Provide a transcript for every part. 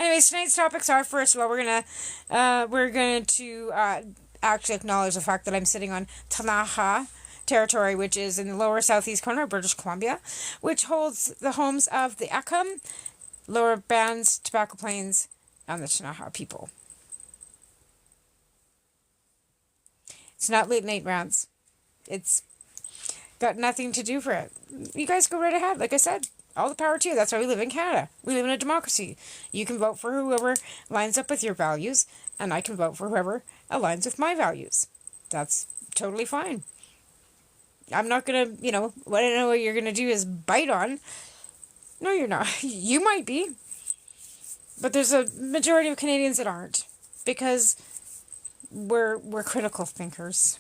Anyways, tonight's topics are, first of all, we're going to actually acknowledge the fact that I'm sitting on Tanaha territory, which is in the lower southeast corner of British Columbia, which holds the homes of the Akum, Lower Bands, Tobacco Plains, and the Tanaha people. It's not late night rants. It's got nothing to do for it. You guys go right ahead. Like I said, all the power to you. That's why we live in Canada. We live in a democracy. You can vote for whoever lines up with your values, and I can vote for whoever aligns with my values. That's totally fine. I'm not going to, what I know what you're going to do is bite on. No, you're not. You might be. But there's a majority of Canadians that aren't. Because we're critical thinkers.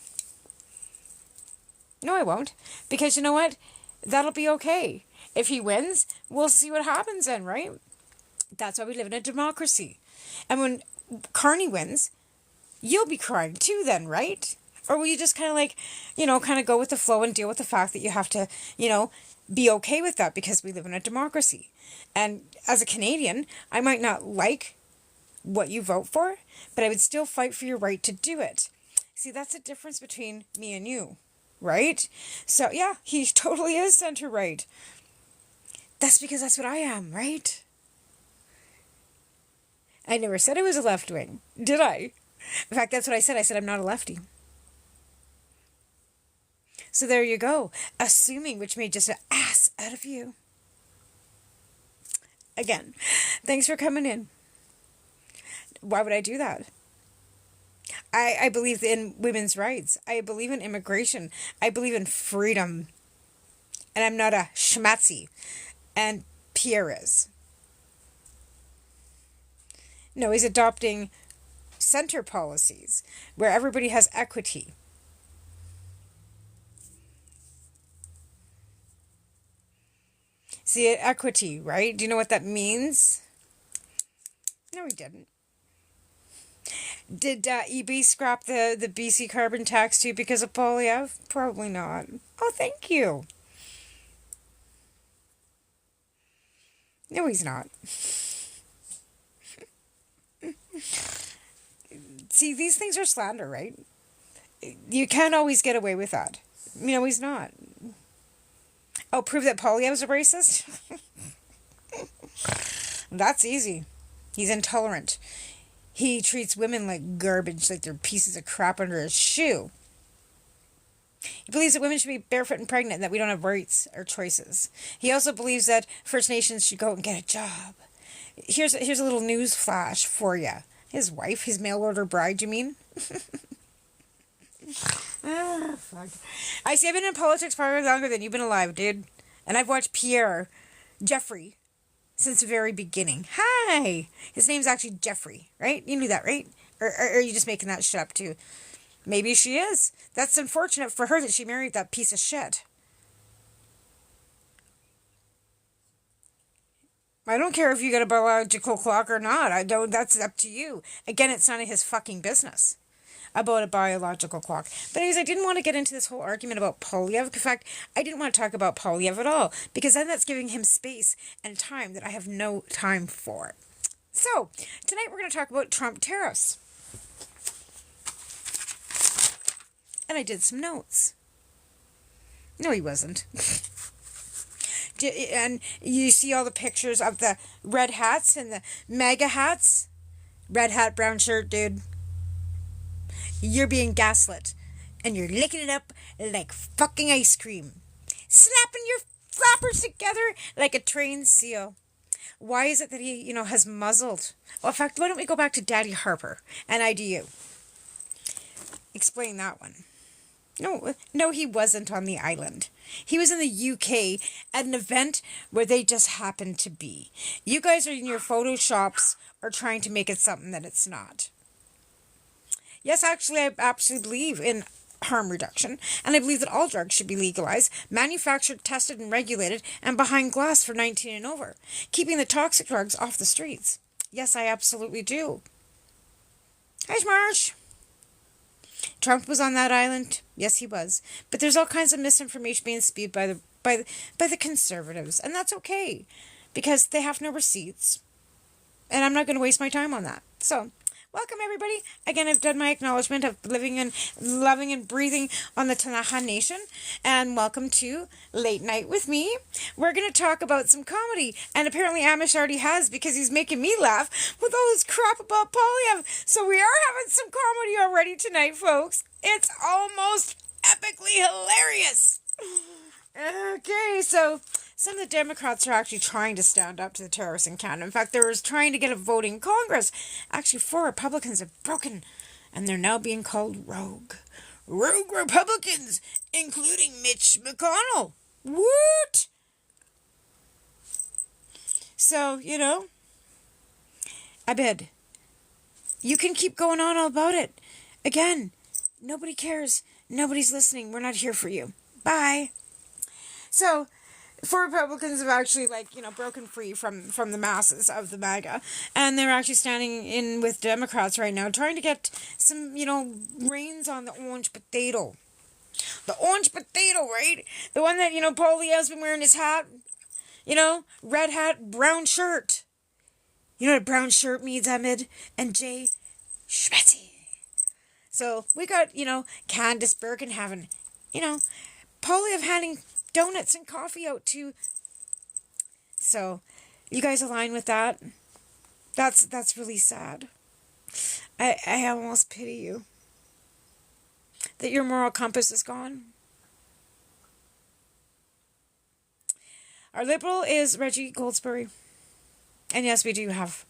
No, I won't. Because you know what? That'll be okay. If he wins, we'll see what happens then, right? That's why we live in a democracy. And when Carney wins, you'll be crying too then, right? Or will you just kind of go with the flow and deal with the fact that you have to, be okay with that because we live in a democracy. And as a Canadian, I might not like what you vote for, but I would still fight for your right to do it. See, that's the difference between me and you, right? So, yeah, he totally is center-right. That's because that's what I am, right? I never said I was a left-wing, did I? In fact, that's what I said. I said I'm not a lefty. So there you go. Assuming, which made just an ass out of you. Again, thanks for coming in. Why would I do that? I believe in women's rights. I believe in immigration. I believe in freedom. And I'm not a schmatzy. And Pierre is. No, he's adopting center policies where everybody has equity. See, equity, right? Do you know what that means? No, he didn't. Did EB scrap the BC carbon tax too because of Poilievre? Probably not. Oh, thank you. No, he's not. See, these things are slander, right? You can't always get away with that. He's not. Oh, prove that Poilievre's a racist? That's easy. He's intolerant. He treats women like garbage, like they're pieces of crap under his shoe. He believes that women should be barefoot and pregnant and that we don't have rights or choices. He also believes that First Nations should go and get a job. Here's a little news flash for you. His wife, his mail order bride, you mean? Fuck. I see, I've been in politics far longer than you've been alive, dude. And I've watched Pierre Jeffrey since the very beginning. Hi! His name's actually Jeffrey, right? You knew that, right? Or are you just making that shit up too? Maybe she is. That's unfortunate for her that she married that piece of shit. I don't care if you get a biological clock or not. That's up to you. Again, it's none of his fucking business about a biological clock. But anyways, I didn't want to get into this whole argument about Poilievre. In fact, I didn't want to talk about Poilievre at all, because then that's giving him space and time that I have no time for. So, tonight we're going to talk about Trump tariffs. And I did some notes. No, he wasn't. And you see all the pictures of the red hats and the MAGA hats? Red hat, brown shirt, dude. You're being gaslit. And you're licking it up like fucking ice cream. Slapping your flappers together like a trained seal. Why is it that he, has muzzled? Well, in fact, why don't we go back to Daddy Harper and IDU? Explain that one. No, he wasn't on the island. He was in the UK at an event where they just happened to be. You guys are in your Photoshops are trying to make it something that it's not. Yes, actually, I absolutely believe in harm reduction, and I believe that all drugs should be legalized, manufactured, tested, and regulated, and behind glass for 19 and over, keeping the toxic drugs off the streets. Yes, I absolutely do. Hi, Marsh. Trump was on that island. Yes, he was. But there's all kinds of misinformation being spewed by the conservatives, and that's okay, because they have no receipts. And I'm not going to waste my time on that. So, welcome everybody. Again, I've done my acknowledgement of living and loving and breathing on the Ktunaxa Nation. And welcome to Late Night with me. We're going to talk about some comedy. And apparently Amish already has, because he's making me laugh with all this crap about Polyev. So we are having some comedy already tonight, folks. It's almost epically hilarious. Okay, so some of the Democrats are actually trying to stand up to the terrorists in Canada. In fact, they were trying to get a vote in Congress. Actually, 4 Republicans have broken, and they're now being called rogue. Rogue Republicans, including Mitch McConnell. What? So, Abed, you can keep going on all about it. Again, nobody cares. Nobody's listening. We're not here for you. Bye. So, 4 Republicans have actually, broken free from the masses of the MAGA. And they're actually standing in with Democrats right now, trying to get some, reins on the orange potato. The orange potato, right? The one that, Poilievre's been wearing his hat. Red hat, brown shirt. You know what a brown shirt means, Ahmed and Jay? Schmetty. So, we got, Candace Bergen having, Poilievre handing donuts and coffee out too. So, you guys align with that? That's really sad. I almost pity you. That your moral compass is gone. Our Liberal is Reggie Goldsberry. And yes, we do have.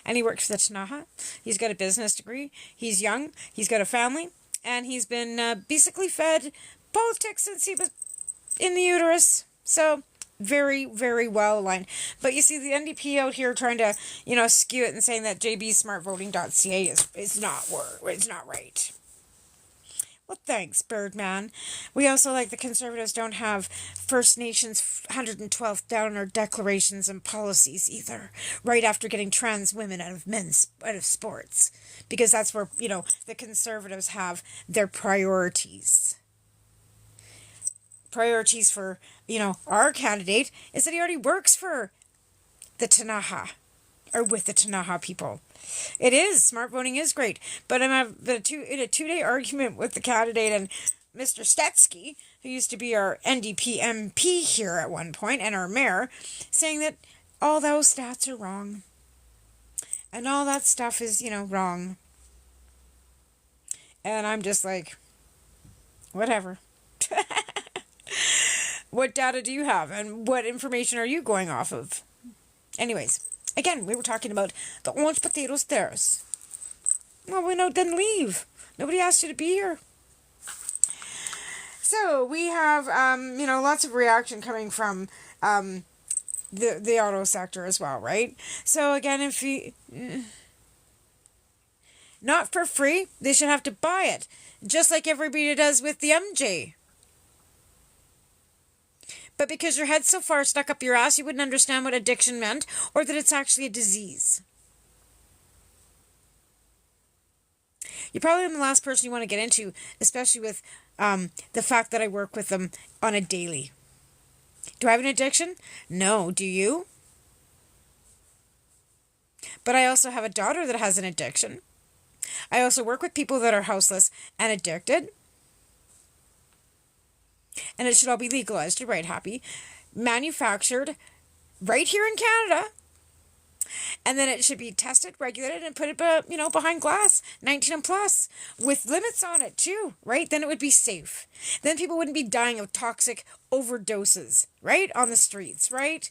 And he works for the Ktunaxa. He's got a business degree. He's young. He's got a family. And he's been basically fed politics since he was in the uterus. So, very, very well aligned. But you see the NDP out here trying to, skew it and saying that jbsmartvoting.ca is not it's not right. Well, thanks, Birdman. We also, like the Conservatives, don't have First Nations 112th down our declarations and policies either, right after getting trans women out of sports. Because that's where, the Conservatives have their priorities. Priorities for, our candidate is that he already works for the Ktunaxa, or with the Ktunaxa people. It is. Smart voting is great. But I'm in a 2-day argument with the candidate and Mr. Stetsky, who used to be our NDP MP here at one point, and our mayor, saying that all those stats are wrong. And all that stuff is, wrong. And I'm just like, whatever. What data do you have? And what information are you going off of? Anyways, again, we were talking about the orange potatoes terrace. Well, we didn't leave. Nobody asked you to be here. So, we have, lots of reaction coming from the auto sector as well, right? So, again, if you... not for free, they should have to buy it. Just like everybody does with the MJ. But because your head's so far stuck up your ass, you wouldn't understand what addiction meant, or that it's actually a disease. You're probably the last person you want to get into, especially with the fact that I work with them on a daily. Do I have an addiction? No. Do you? But I also have a daughter that has an addiction. I also work with people that are houseless and addicted. And it should all be legalized. You're right, Happy. Manufactured right here in Canada. And then it should be tested, regulated, and put it, behind glass, 19 and plus, with limits on it too, right? Then it would be safe. Then people wouldn't be dying of toxic overdoses, right? On the streets, right?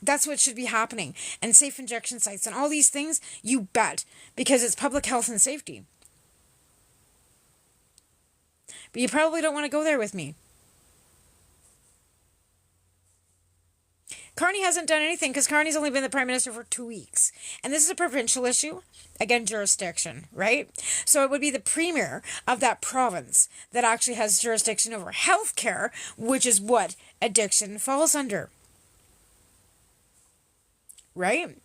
That's what should be happening. And safe injection sites and all these things, you bet. Because it's public health and safety. But you probably don't want to go there with me. Carney hasn't done anything because Carney's only been the Prime Minister for 2 weeks. And this is a provincial issue. Again, jurisdiction, right? So it would be the Premier of that province that actually has jurisdiction over healthcare, which is what addiction falls under. Right?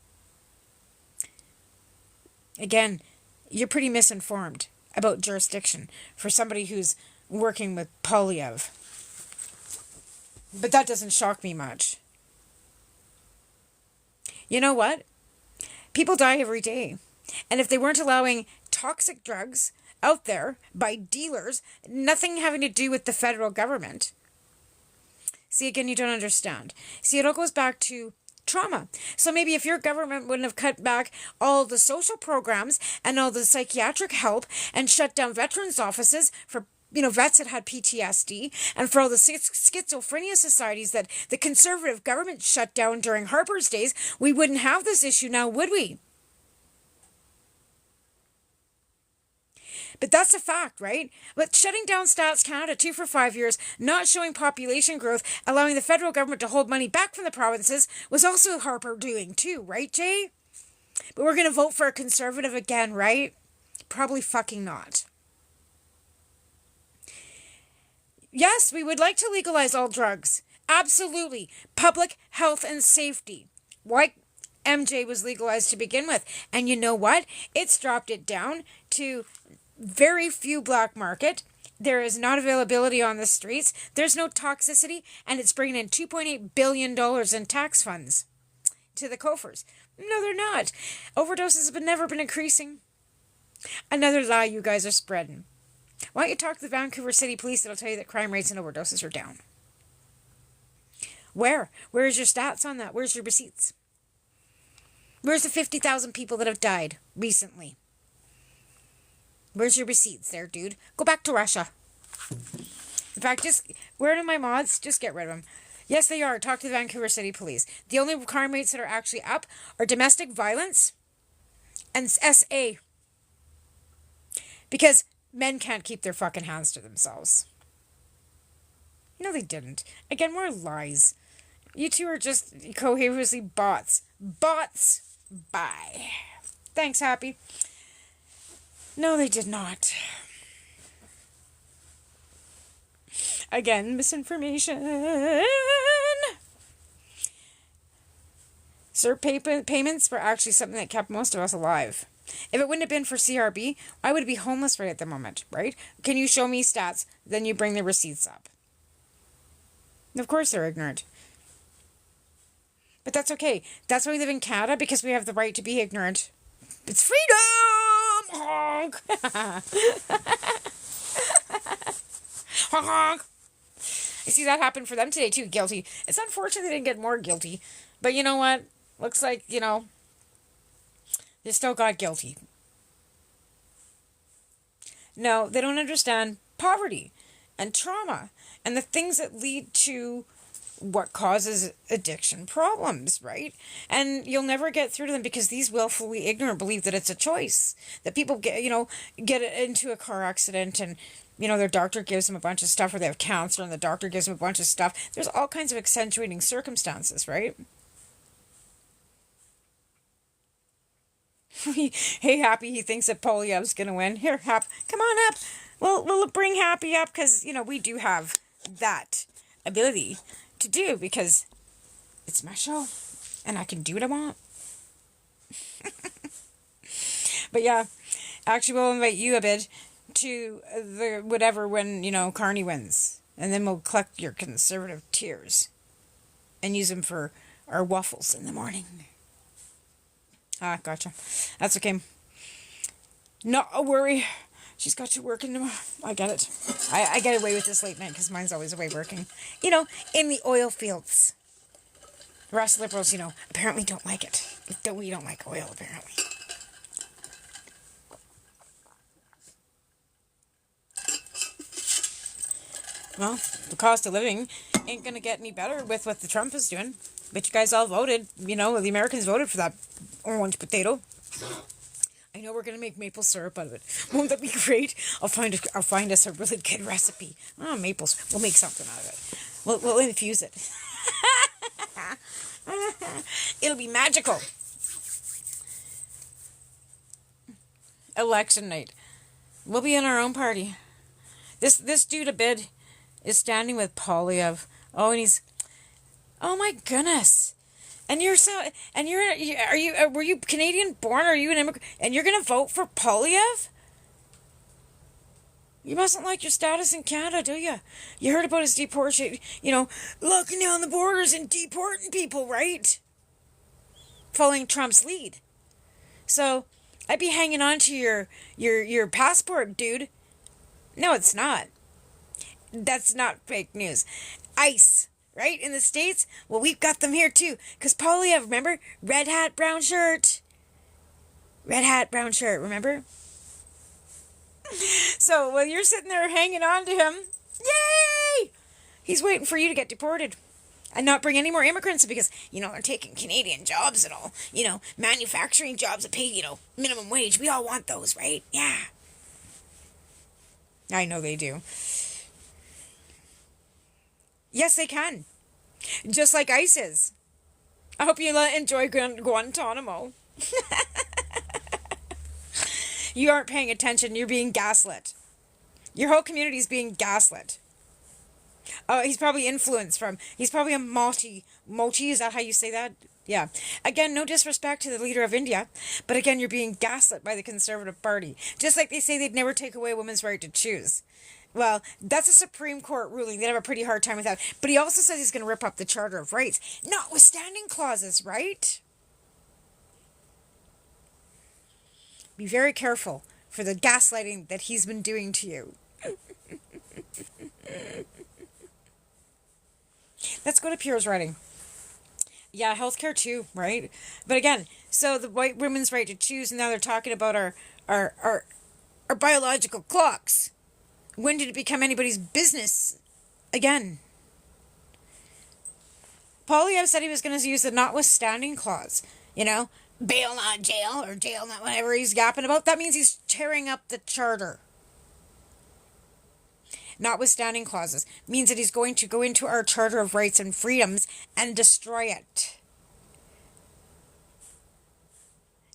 Again, you're pretty misinformed about jurisdiction for somebody who's working with Poilievre. But that doesn't shock me much. You know what? People die every day. And if they weren't allowing toxic drugs out there by dealers, nothing having to do with the federal government. See, again, you don't understand. See, it all goes back to trauma. So maybe if your government wouldn't have cut back all the social programs and all the psychiatric help and shut down veterans offices for vets that had PTSD, and for all the schizophrenia societies that the conservative government shut down during Harper's days, we wouldn't have this issue now, would we? But that's a fact, right? But shutting down Stats Canada too for 5 years, not showing population growth, allowing the federal government to hold money back from the provinces was also Harper doing too, right, Jay? But we're going to vote for a conservative again, right? Probably fucking not. Yes, we would like to legalize all drugs. Absolutely. Public health and safety. Why MJ was legalized to begin with. And you know what? It's dropped it down to very few black market. There is not availability on the streets. There's no toxicity. And it's bringing in $2.8 billion in tax funds to the coffers. No, they're not. Overdoses have never been increasing. Another lie you guys are spreading. Why don't you talk to the Vancouver City Police? That'll tell you that crime rates and overdoses are down. Where? Where's your stats on that? Where's your receipts? Where's the 50,000 people that have died recently? Where's your receipts there, dude? Go back to Russia. In fact, where are my mods? Just get rid of them. Yes, they are. Talk to the Vancouver City Police. The only crime rates that are actually up are domestic violence and SA. Because men can't keep their fucking hands to themselves. No, they didn't. Again, more lies. You two are just cohesively bots. Bots. Bye. Thanks, Happy. No, they did not. Again, misinformation. CERB payments were actually something that kept most of us alive. If it wouldn't have been for CRB, I would be homeless right at the moment, right? Can you show me stats? Then you bring the receipts up. Of course they're ignorant. But that's okay. That's why we live in Canada, because we have the right to be ignorant. It's freedom! Honk! Honk! I see that happened for them today too, guilty. It's unfortunate they didn't get more guilty. But you know what? Looks like, they still got guilty. No, they don't understand poverty and trauma and the things that lead to what causes addiction problems, right? And you'll never get through to them because these willfully ignorant believe that it's a choice. That people get into a car accident and, their doctor gives them a bunch of stuff, or they have cancer and the doctor gives them a bunch of stuff. There's all kinds of accentuating circumstances, right? Hey, Happy, he thinks that Poilievre's going to win. Here, Hap, come on up. We'll bring Happy up because, we do have that ability to do because it's my show and I can do what I want. But yeah, actually we'll invite you a bit to the whatever when, Carney wins. And then we'll collect your conservative tears and use them for our waffles in the morning. Ah, gotcha. That's okay. Not a worry. She's got to work in the... I get it. I get away with this late night because mine's always away working. In the oil fields. The rest of liberals, apparently don't like it. We don't like oil, apparently. Well, the cost of living ain't going to get any better with what the Trump is doing. But you guys all voted. The Americans voted for that orange potato. I know we're going to make maple syrup out of it. Won't that be great? I'll find us a really good recipe. Maples. We'll make something out of it. We'll infuse it. It'll be magical. Election night. We'll be in our own party. This dude a bid is standing with Poilievre. Oh, and he's... Oh my goodness. And were you Canadian born, or are you an immigrant? And you're going to vote for Poilievre? You mustn't like your status in Canada, do you? You heard about his deportation, locking down the borders and deporting people, right? Following Trump's lead. So I'd be hanging on to your passport, dude. No, it's not. That's not fake news. ICE, right? In the States? Well, we've got them here too. Because Polyev, remember? Red hat, brown shirt. Red hat, brown shirt, remember? So while you're sitting there hanging on to him, yay! He's waiting for you to get deported. And not bring any more immigrants because, they're taking Canadian jobs and all. Manufacturing jobs that pay, minimum wage. We all want those, right? Yeah. I know they do. Yes, they can. Just like ICE is. I hope you enjoy Guantanamo. You aren't paying attention. You're being gaslit. Your whole community is being gaslit. Oh, he's probably influenced from... He's probably a Moti, is that how you say that? Yeah. Again, no disrespect to the leader of India. But again, you're being gaslit by the Conservative Party. Just like they say they'd never take away a woman's right to choose. Well, that's a Supreme Court ruling. They'd have a pretty hard time with that. But he also says he's going to rip up the Charter of Rights. Notwithstanding clauses, right? Be very careful for the gaslighting that he's been doing to you. Let's go to Pierre's writing. Yeah, healthcare too, right? But again, so the white women's right to choose, and now they're talking about our biological clocks. When did it become anybody's business again? Polyev said he was going to use the notwithstanding clause. Bail not jail, or jail not whatever he's yapping about. That means he's tearing up the charter. Notwithstanding clauses means that he's going to go into our Charter of Rights and Freedoms and destroy it.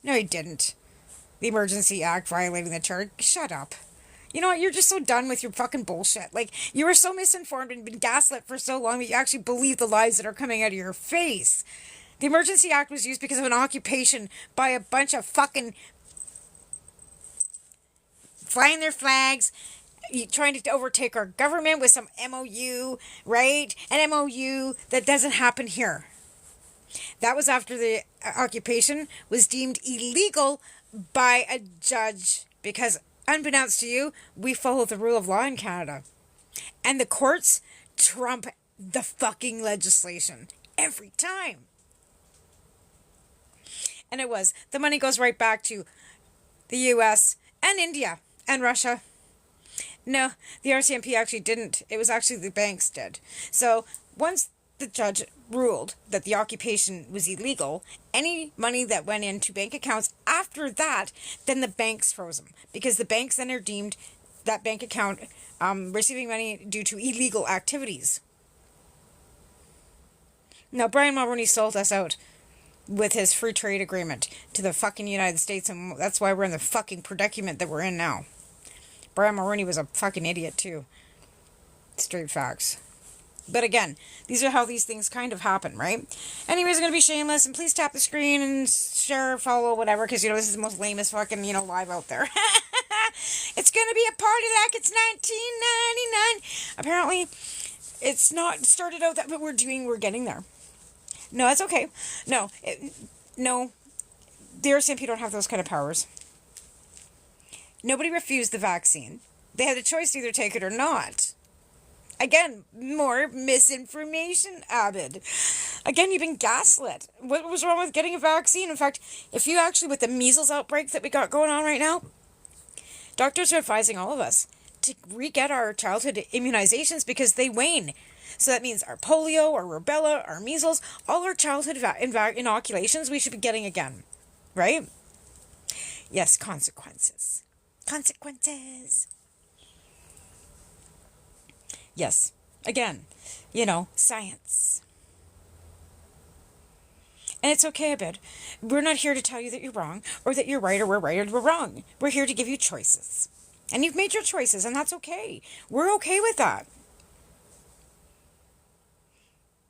No, he didn't. The Emergency Act violating the charter. Shut up. You know what? You're just so done with your fucking bullshit. Like, you were so misinformed and been gaslit for so long that you actually believe the lies that are coming out of your face. The Emergency Act was used because of an occupation by a bunch of fucking flying their flags, trying to overtake our government with some MOU, right? An MOU that doesn't happen here. That was after the occupation was deemed illegal by a judge because, unbeknownst to you, we follow the rule of law in Canada. And the courts trump the fucking legislation every time. And it was. The money goes right back to the US and India and Russia. No, the RCMP actually didn't. It was actually the banks did. So once the judge ruled that the occupation was illegal, any money that went into bank accounts after that, then the banks froze them. Because the banks then are deemed that bank account receiving money due to illegal activities. Now, Brian Mulroney sold us out with his free trade agreement to the fucking United States, and that's why we're in the fucking predicament that we're in now. Brian Mulroney was a fucking idiot too. Straight facts. But again, these are how these things kind of happen, right? Anyways, I'm going to be shameless, and please tap the screen and share, follow, whatever, because, this is the most lamest fucking, live out there. It's going to be a party like it's 1999. Apparently, it's not started out that, but we're getting there. No, that's okay. No, the RCMP don't have those kind of powers. Nobody refused the vaccine. They had a choice to either take it or not. Again, more misinformation, Abid. Again, you've been gaslit. What was wrong with getting a vaccine? In fact, if you actually, with the measles outbreak that we got going on right now, doctors are advising all of us to re-get our childhood immunizations because they wane. So that means our polio, our rubella, our measles, all our childhood inoculations we should be getting again. Right? Yes, consequences. Consequences. Yes. Again, science. And it's okay, Abid. We're not here to tell you that you're wrong, or that you're right, or we're right, or we're wrong. We're here to give you choices. And you've made your choices, and that's okay. We're okay with that.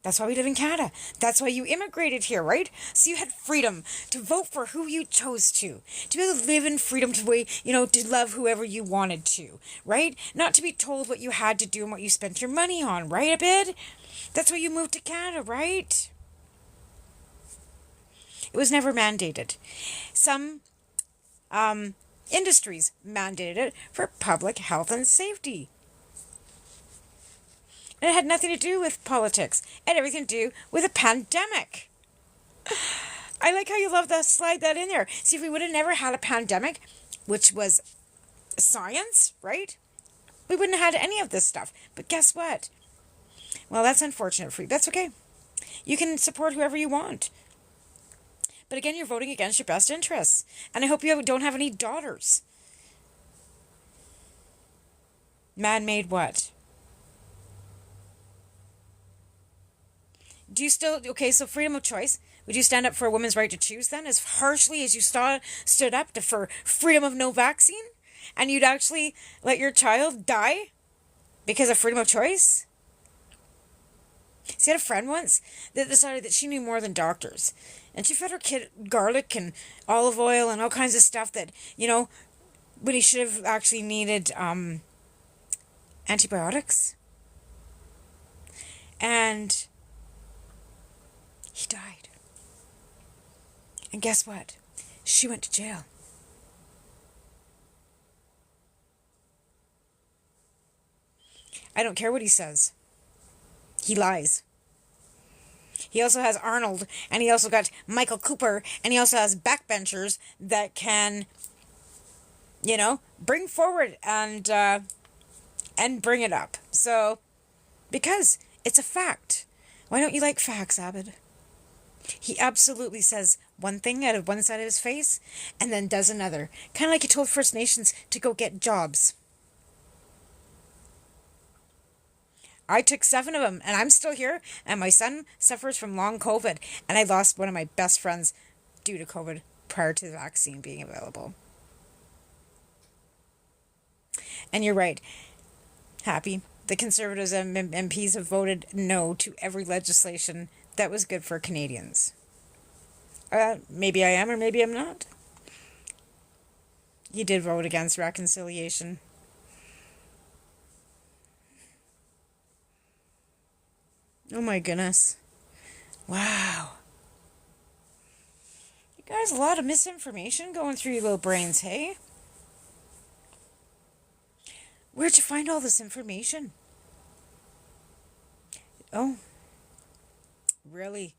That's why we live in Canada. That's why you immigrated here, right? So you had freedom to vote for who you chose to be able to live in freedom to love whoever you wanted to, right? Not to be told what you had to do and what you spent your money on, right, Abid? That's why you moved to Canada, right? It was never mandated. Some industries mandated it for public health and safety. And it had nothing to do with politics. It had everything to do with a pandemic. I like how you love that, slide that in there. See, if we would have never had a pandemic, which was science, right? We wouldn't have had any of this stuff. But guess what? Well, that's unfortunate for you. That's okay. You can support whoever you want. But again, you're voting against your best interests. And I hope you don't have any daughters. Man-made what? Do you still... Okay, so freedom of choice. Would you stand up for a woman's right to choose then? As harshly as you stood up for freedom of no vaccine? And you'd actually let your child die because of freedom of choice? See, I had a friend once that decided that she knew more than doctors. And she fed her kid garlic and olive oil and all kinds of stuff that, when he should have actually needed antibiotics. And he died. And guess what? She went to jail. I don't care what he says. He lies. He also has Arnold, and he also got Michael Cooper, and he also has backbenchers that can, bring forward and bring it up. So, because it's a fact. Why don't you like facts, Abed? He absolutely says one thing out of one side of his face, and then does another. Kind of like he told First Nations to go get jobs. I took 7 of them, and I'm still here, and my son suffers from long COVID, and I lost one of my best friends due to COVID prior to the vaccine being available. And you're right, Happy. The Conservatives and MPs have voted no to every legislation that was good for Canadians. Maybe I am, or maybe I'm not. You did vote against reconciliation. Oh my goodness. Wow. You guys, a lot of misinformation going through your little brains, hey? Where'd you find all this information? Oh. Really?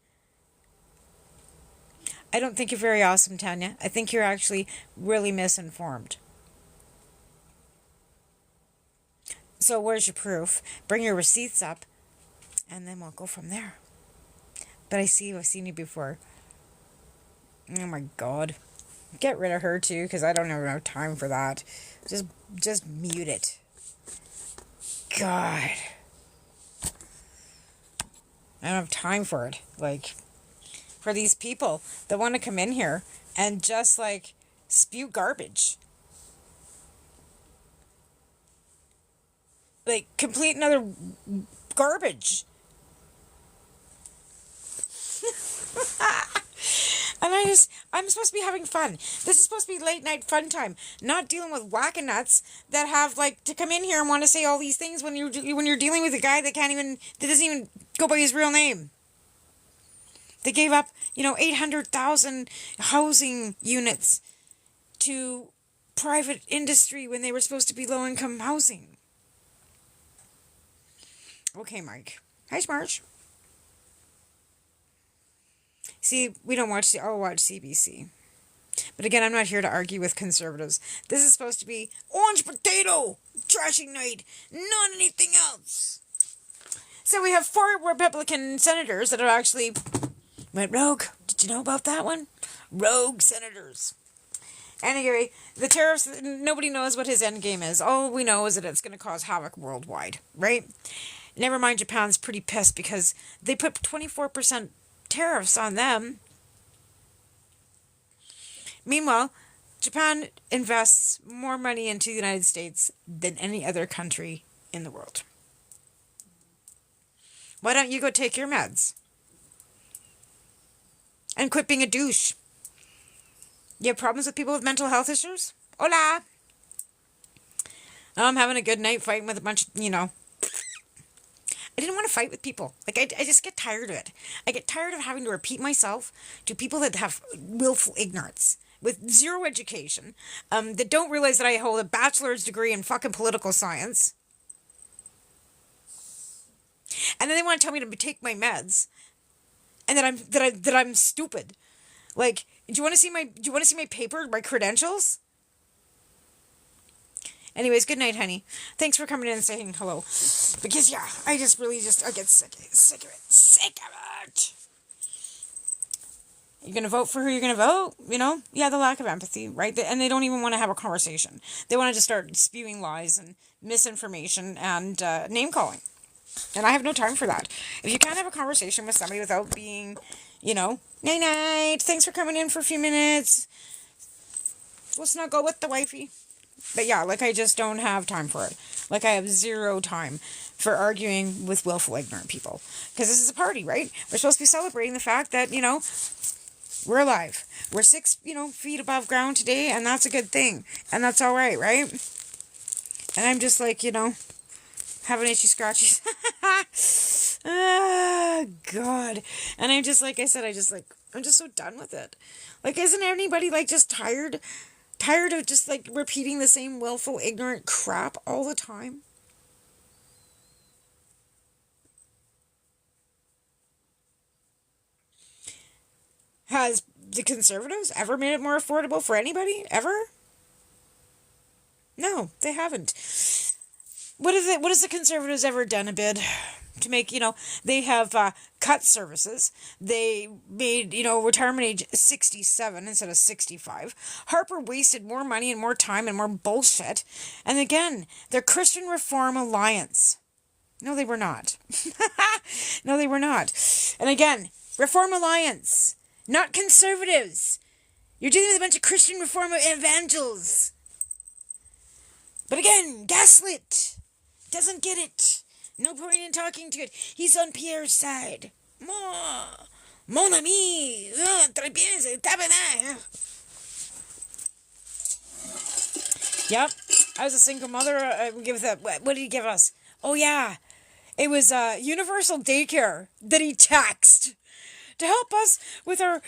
I don't think you're very awesome, Tanya. I think you're actually really misinformed. So where's your proof? Bring your receipts up. And then we'll go from there. But I've seen you before. Oh my God. Get rid of her too, because I don't have time for that. Just mute it. God. I don't have time for it. For these people that want to come in here and just, spew garbage. Complete another garbage. And I'm supposed to be having fun. This is supposed to be late night fun time, not dealing with wackanuts that have to come in here and want to say all these things when you're dealing with a guy that doesn't even go by his real name. They gave up, 800,000 housing units to private industry when they were supposed to be low income housing. Okay, Mike. Hi, Marge. See, we don't watch I'll watch CBC. But again, I'm not here to argue with conservatives. This is supposed to be orange potato trashing night, not anything else. So we have 4 Republican senators that have actually went rogue. Did you know about that one? Rogue senators. Anyway, the tariffs, nobody knows what his end game is. All we know is that it's going to cause havoc worldwide, right? Never mind, Japan's pretty pissed because they put 24% tariffs on them. Meanwhile, Japan invests more money into the United States than any other country in the world. Why don't you go take your meds? And quit being a douche. You have problems with people with mental health issues? Hola! I'm having a good night fighting with a bunch of, I didn't want to fight with people. I just get tired of it. I get tired of having to repeat myself to people that have willful ignorance. with zero education, that don't realize that I hold a bachelor's degree in fucking political science. And then they want to tell me to take my meds, and that I'm stupid. Like, do you want to see my paper, my credentials? Anyways, good night, honey. Thanks for coming in and saying hello. Because yeah, I get sick of it. You're going to vote for who you're going to vote, you know? Yeah, the lack of empathy, right? And they don't even want to have a conversation. They want to just start spewing lies and misinformation and name calling. And I have no time for that. If you can't have a conversation with somebody without being, night night, thanks for coming in for a few minutes. Let's not go with the wifey. But yeah, like, I just don't have time for it. Like, I have zero time for arguing with willful ignorant people. Because this is a party, right? We're supposed to be celebrating the fact that, we're alive. We're 6, feet above ground today, and that's a good thing. And that's all right, right? And I'm just like, having itchy scratchies. Ah, God. And I'm just, like I said, I'm just so done with it. Like, isn't anybody, like, just tired of just, like, repeating the same willful, ignorant crap all the time? Has the Conservatives ever made it more affordable for anybody? Ever? No, they haven't. What has the Conservatives ever done a bid to make, they have cut services. They made, retirement age 67 instead of 65. Harper wasted more money and more time and more bullshit. And again, they're Christian Reform Alliance. No, they were not. No, they were not. And again, Reform Alliance, not conservatives. You're dealing with a bunch of Christian Reform evangels. But again, gaslit. Doesn't get it. No point in talking to it. He's on Pierre's side. Mon ami. Très bien, c'est tabernacle. Yep. I was a single mother. What did he give us? Oh, yeah. It was universal daycare that he taxed to help us with our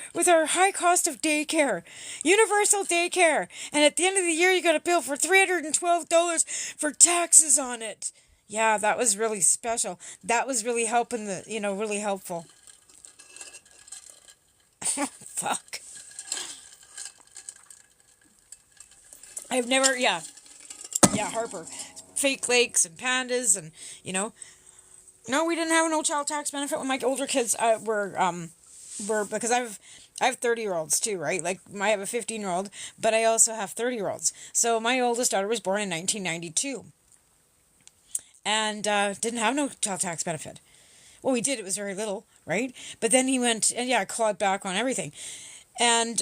high cost of daycare. Universal daycare. And at the end of the year, you got a bill for $312 for taxes on it. Yeah, that was really special. That was really helping really helpful. Fuck. I've never, yeah, Harper. Fake lakes and pandas and, No, we didn't have no child tax benefit when my older kids were because I have 30-year-olds too, right? Like, I have a 15-year-old, but I also have 30-year-olds. So my oldest daughter was born in 1992. And didn't have no child tax benefit. Well, we did. It was very little, right? But then he went, and yeah, clawed back on everything. And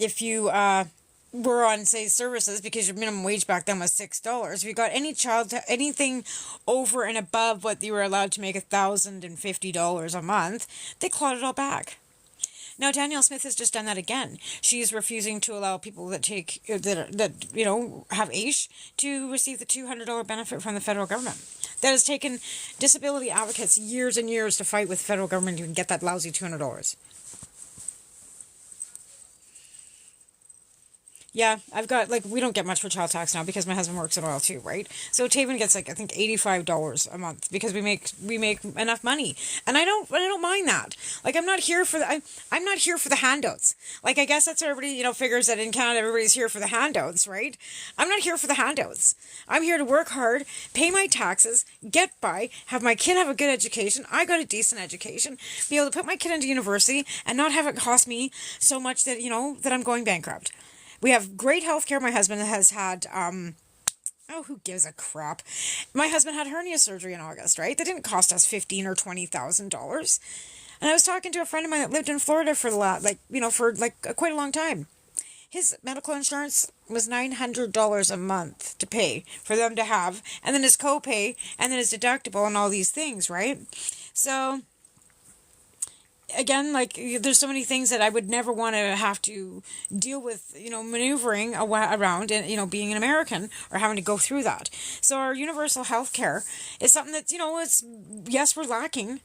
if you were on, say, services, because your minimum wage back then was $6, if you got anything over and above what you were allowed to make $1,050 a month, they clawed it all back. Now, Danielle Smith has just done that again. She's refusing to allow people that have AISH to receive the $200 benefit from the federal government. That has taken disability advocates years and years to fight with the federal government to get that lousy $200. Yeah, I've got, we don't get much for child tax now because my husband works in oil too, right? So Taven gets, I think $85 a month because we make enough money. And I don't mind that. I'm not here for I'm not here for the handouts. I guess that's what everybody, figures that in Canada everybody's here for the handouts, right? I'm not here for the handouts. I'm here to work hard, pay my taxes, get by, have my kid have a good education. I got a decent education, be able to put my kid into university and not have it cost me so much that, that I'm going bankrupt. We have great health care. My husband has had, who gives a crap? My husband had hernia surgery in August, right? That didn't cost us $15,000 or $20,000. And I was talking to a friend of mine that lived in Florida for quite a long time. His medical insurance was $900 a month to pay for them to have, and then his copay, and then his deductible, and all these things, right? So again, there's so many things that I would never want to have to deal with, maneuvering around and, being an American or having to go through that. So our universal health care is something that, yes, we're lacking,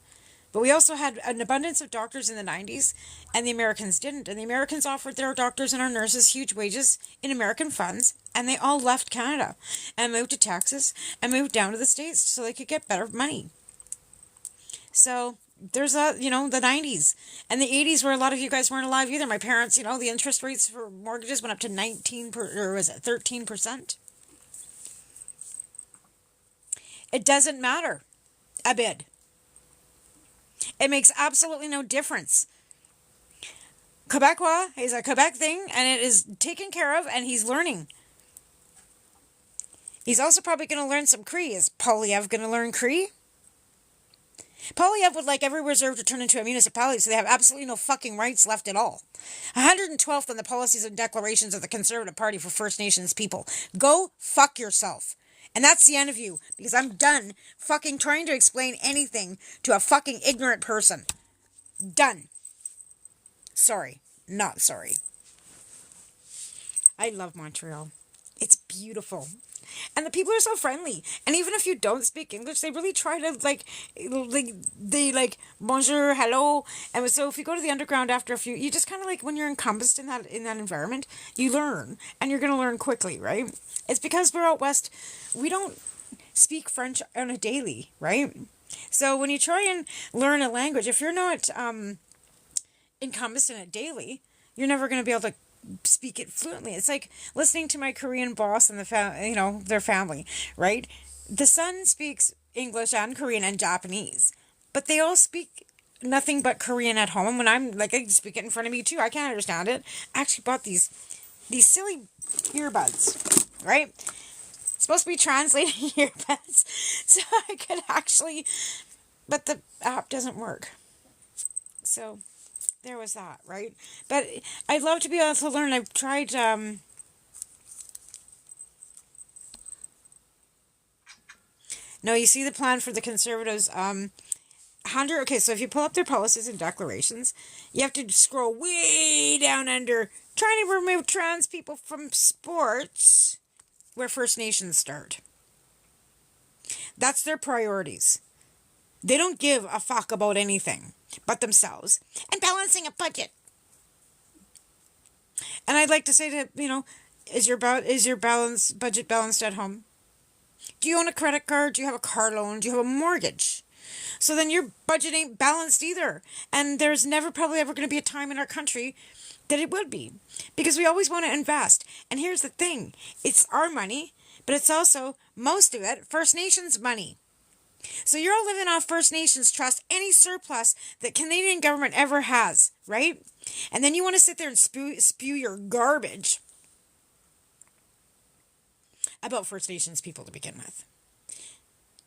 But we also had an abundance of doctors in the 90s, and the Americans didn't. And the Americans offered their doctors and our nurses huge wages in American funds, and they all left Canada and moved to Texas and moved down to the States so they could get better money. So there's the 90s and the 80s where a lot of you guys weren't alive either. My parents, the interest rates for mortgages went up to 13%. It doesn't matter a bit. It makes absolutely no difference. Quebecois is a Quebec thing, and it is taken care of, and he's learning. He's also probably going to learn some Cree. Is Polyev going to learn Cree? Polyev would like every reserve to turn into a municipality, so they have absolutely no fucking rights left at all. 112th on the policies and declarations of the Conservative Party for First Nations people. Go fuck yourself. And that's the end of you, because I'm done fucking trying to explain anything to a fucking ignorant person. Done. Sorry. Not sorry. I love Montreal. It's beautiful. And the people are so friendly. And even if you don't speak English, they really try to, bonjour, hello. And so if you go to the underground after a few, you just kind of when you're encompassed in that environment, you learn. And you're going to learn quickly, right? It's because we're out west, we don't speak French on a daily, right? So when you try and learn a language, if you're not encompassed in it daily, you're never going to be able to speak it fluently. It's like listening to my Korean boss and their family, right? The son speaks English and Korean and Japanese, but they all speak nothing but Korean at home. And when I'm I speak it in front of me too, I can't understand it. I actually bought these silly earbuds, right? It's supposed to be translating earbuds, so I could actually, but the app doesn't work. So there was that, right? But I'd love to be able to learn. I've tried, no, you see the plan for the Conservatives, okay, so if you pull up their policies and declarations, you have to scroll way down under, trying to remove trans people from sports, where First Nations start. That's their priorities. They don't give a fuck about anything but themselves and balancing a budget. And I'd like to say to, is your budget balanced at home? Do you own a credit card? Do you have a car loan? Do you have a mortgage? So then your budget ain't balanced either. And there's probably ever going to be a time in our country that it would be. Because we always want to invest. And here's the thing. It's our money, but it's also, most of it, First Nations money. So you're all living off First Nations trust, any surplus that Canadian government ever has, right? And then you want to sit there and spew your garbage about First Nations people to begin with.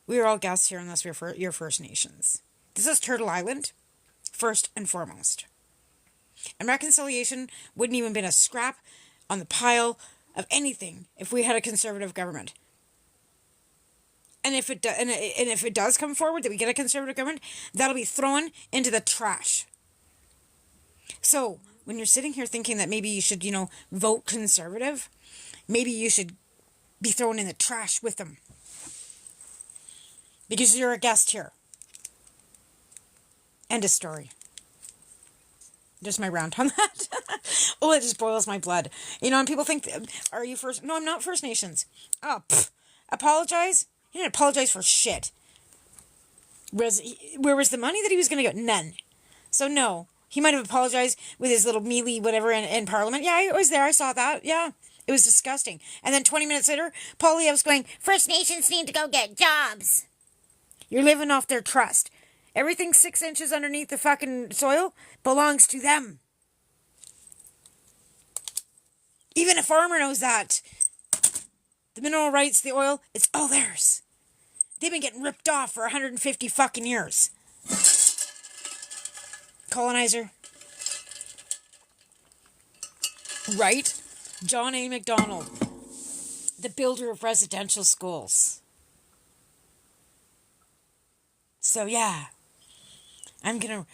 We are all guests here unless you're First Nations. This is Turtle Island, first and foremost. And reconciliation wouldn't even been a scrap on the pile of anything if we had a Conservative government. And if it does come forward that we get a Conservative government, that'll be thrown into the trash. So when you're sitting here thinking that maybe you should, vote Conservative, maybe you should be thrown in the trash with them. Because you're a guest here. End of story. Just my rant on that. Oh, it just boils my blood. And people think, are you First? No, I'm not First Nations. Oh, apologize? He didn't apologize for shit. Where was the money that he was going to get? None. So no. He might have apologized with his little mealy whatever in Parliament. Yeah, I was there. I saw that. Yeah. It was disgusting. And then 20 minutes later, Poilievre's going, First Nations need to go get jobs. You're living off their trust. Everything 6 inches underneath the fucking soil belongs to them. Even a farmer knows that. The mineral rights, the oil, it's all theirs. They've been getting ripped off for 150 fucking years. Colonizer. Right? John A. Macdonald, the builder of residential schools. So yeah, I'm gonna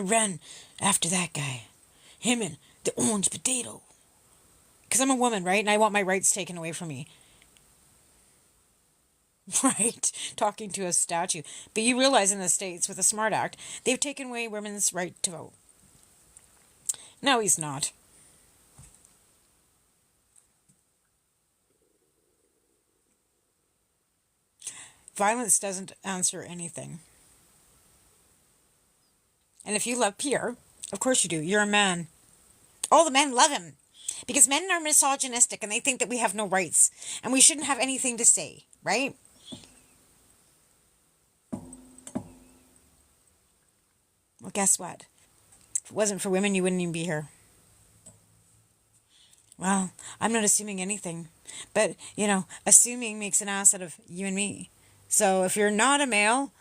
run after that guy. Him and the orange potato. Because I'm a woman, right? And I want my rights taken away from me. Right? Talking to a statue. But you realize in the States, with the SMART Act, they've taken away women's right to vote. No, he's not. Violence doesn't answer anything. And if you love Pierre, of course you do. You're a man. All the men love him. Because men are misogynistic and they think that we have no rights. And we shouldn't have anything to say. Right? Well, guess what? If it wasn't for women, you wouldn't even be here. Well, I'm not assuming anything. But, assuming makes an ass out of you and me. So if you're not a male,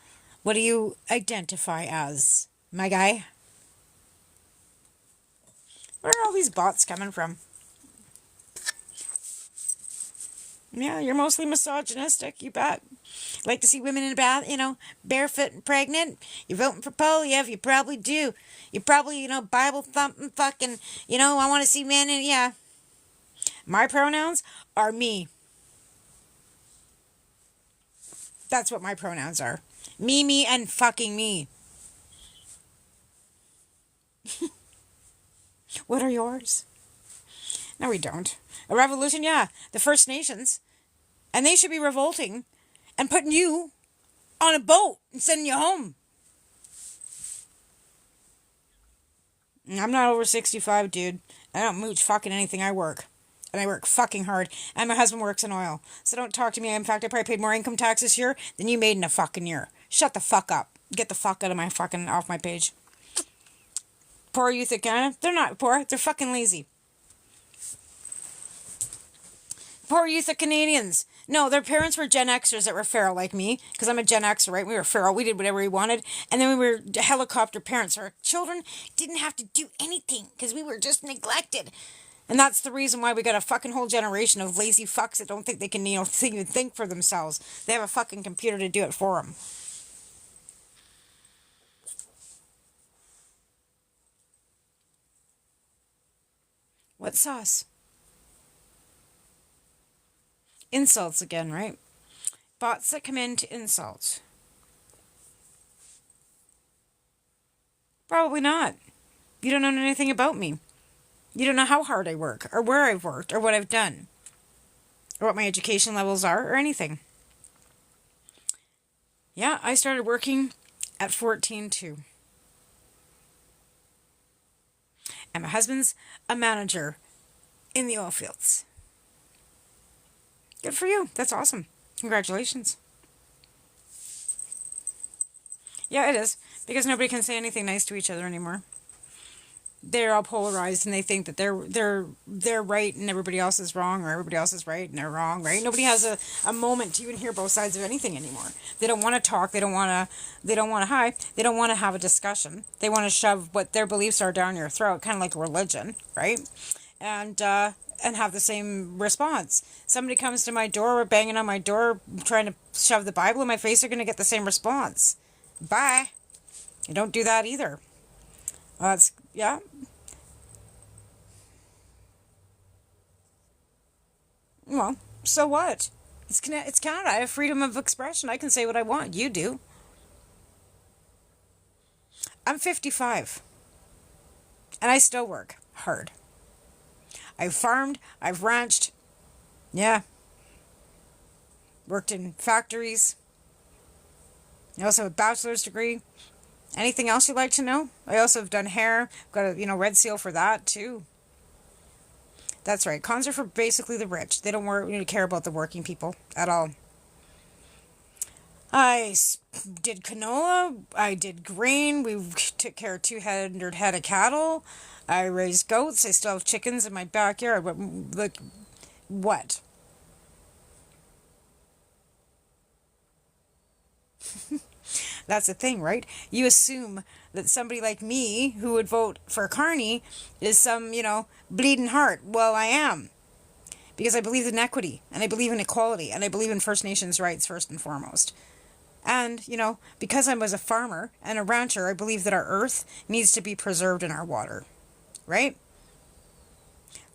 what do you identify as? My guy? Where are all these bots coming from? Yeah, you're mostly misogynistic, you bet. Like to see women in a bath, barefoot and pregnant. You're voting for Polyev, you probably do. You're probably, Bible thumping fucking, I want to see men in, yeah. My pronouns are me. That's what my pronouns are. Me, and fucking me. What are yours? No, we don't. A revolution, yeah. The First Nations. And they should be revolting and putting you on a boat and sending you home. I'm not over 65, dude. I don't mooch fucking anything. I work. And I work fucking hard. And my husband works in oil. So don't talk to me. In fact, I probably paid more income tax this year than you made in a fucking year. Shut the fuck up. Get the fuck out of off my page. Poor youth of Canada. They're not poor. They're fucking lazy. Poor youth of Canadians. No, their parents were Gen Xers that were feral like me. Because I'm a Gen Xer, right? We were feral. We did whatever we wanted. And then we were helicopter parents. Our children didn't have to do anything. Because we were just neglected. And that's the reason why we got a fucking whole generation of lazy fucks that don't think they can, even think for themselves. They have a fucking computer to do it for them. What sauce? Insults again, right? Bots that come in to insult. Probably not. You don't know anything about me. You don't know how hard I work, or where I've worked, or what I've done, or what my education levels are, or anything. Yeah, I started working at 14 too. And my husband's a manager in the oil fields. Good for you. That's awesome. Congratulations. Yeah, it is. Because nobody can say anything nice to each other anymore. They're all polarized and they think that they're right and everybody else is wrong, or everybody else is right and they're wrong, right? Nobody has a moment to even hear both sides of anything anymore. They don't want to talk. They don't want to hide. They don't want to have a discussion. They want to shove what their beliefs are down your throat, kind of like a religion, right? And have the same response. Somebody comes to my door or banging on my door trying to shove the Bible in my face, they're going to get the same response. Bye. You don't do that either. Yeah. Well, so what? It's Canada. I have freedom of expression. I can say what I want. You do. I'm 55. And I still work hard. I've farmed. I've ranched. Yeah. Worked in factories. I also have a bachelor's degree. Anything else you'd like to know? I also have done hair. Got a Red Seal for that too. That's right. Cons are for basically the rich. They don't really care about the working people at all. I did canola. I did grain. We took care of 200 head of cattle. I raised goats. I still have chickens in my backyard. Like, what? That's the thing, right? You assume that somebody like me who would vote for Carney is some, bleeding heart. Well, I am. Because I believe in equity, and I believe in equality, and I believe in First Nations rights first and foremost. And, because I was a farmer and a rancher, I believe that our earth needs to be preserved in our water. Right?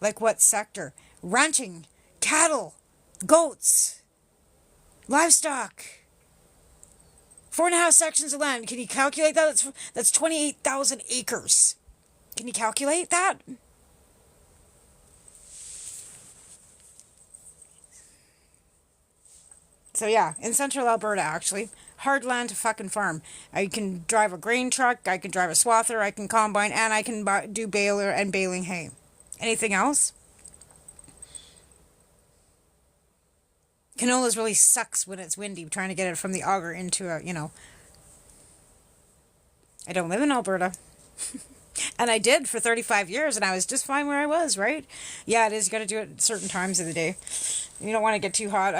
Like what sector? Ranching, cattle, goats, Livestock. 4.5 sections of land. Can you calculate that? That's 28,000 acres. Can you calculate that? So yeah, in central Alberta, actually. Hard land to fucking farm. I can drive a grain truck, I can drive a swather, I can combine, and I can do baler and baling hay. Anything else? Canolas really sucks when it's windy, trying to get it from the auger into a, I don't live in Alberta. And I did for 35 years, and I was just fine where I was, right? Yeah, it is. You got to do it at certain times of the day. You don't want to get too hot,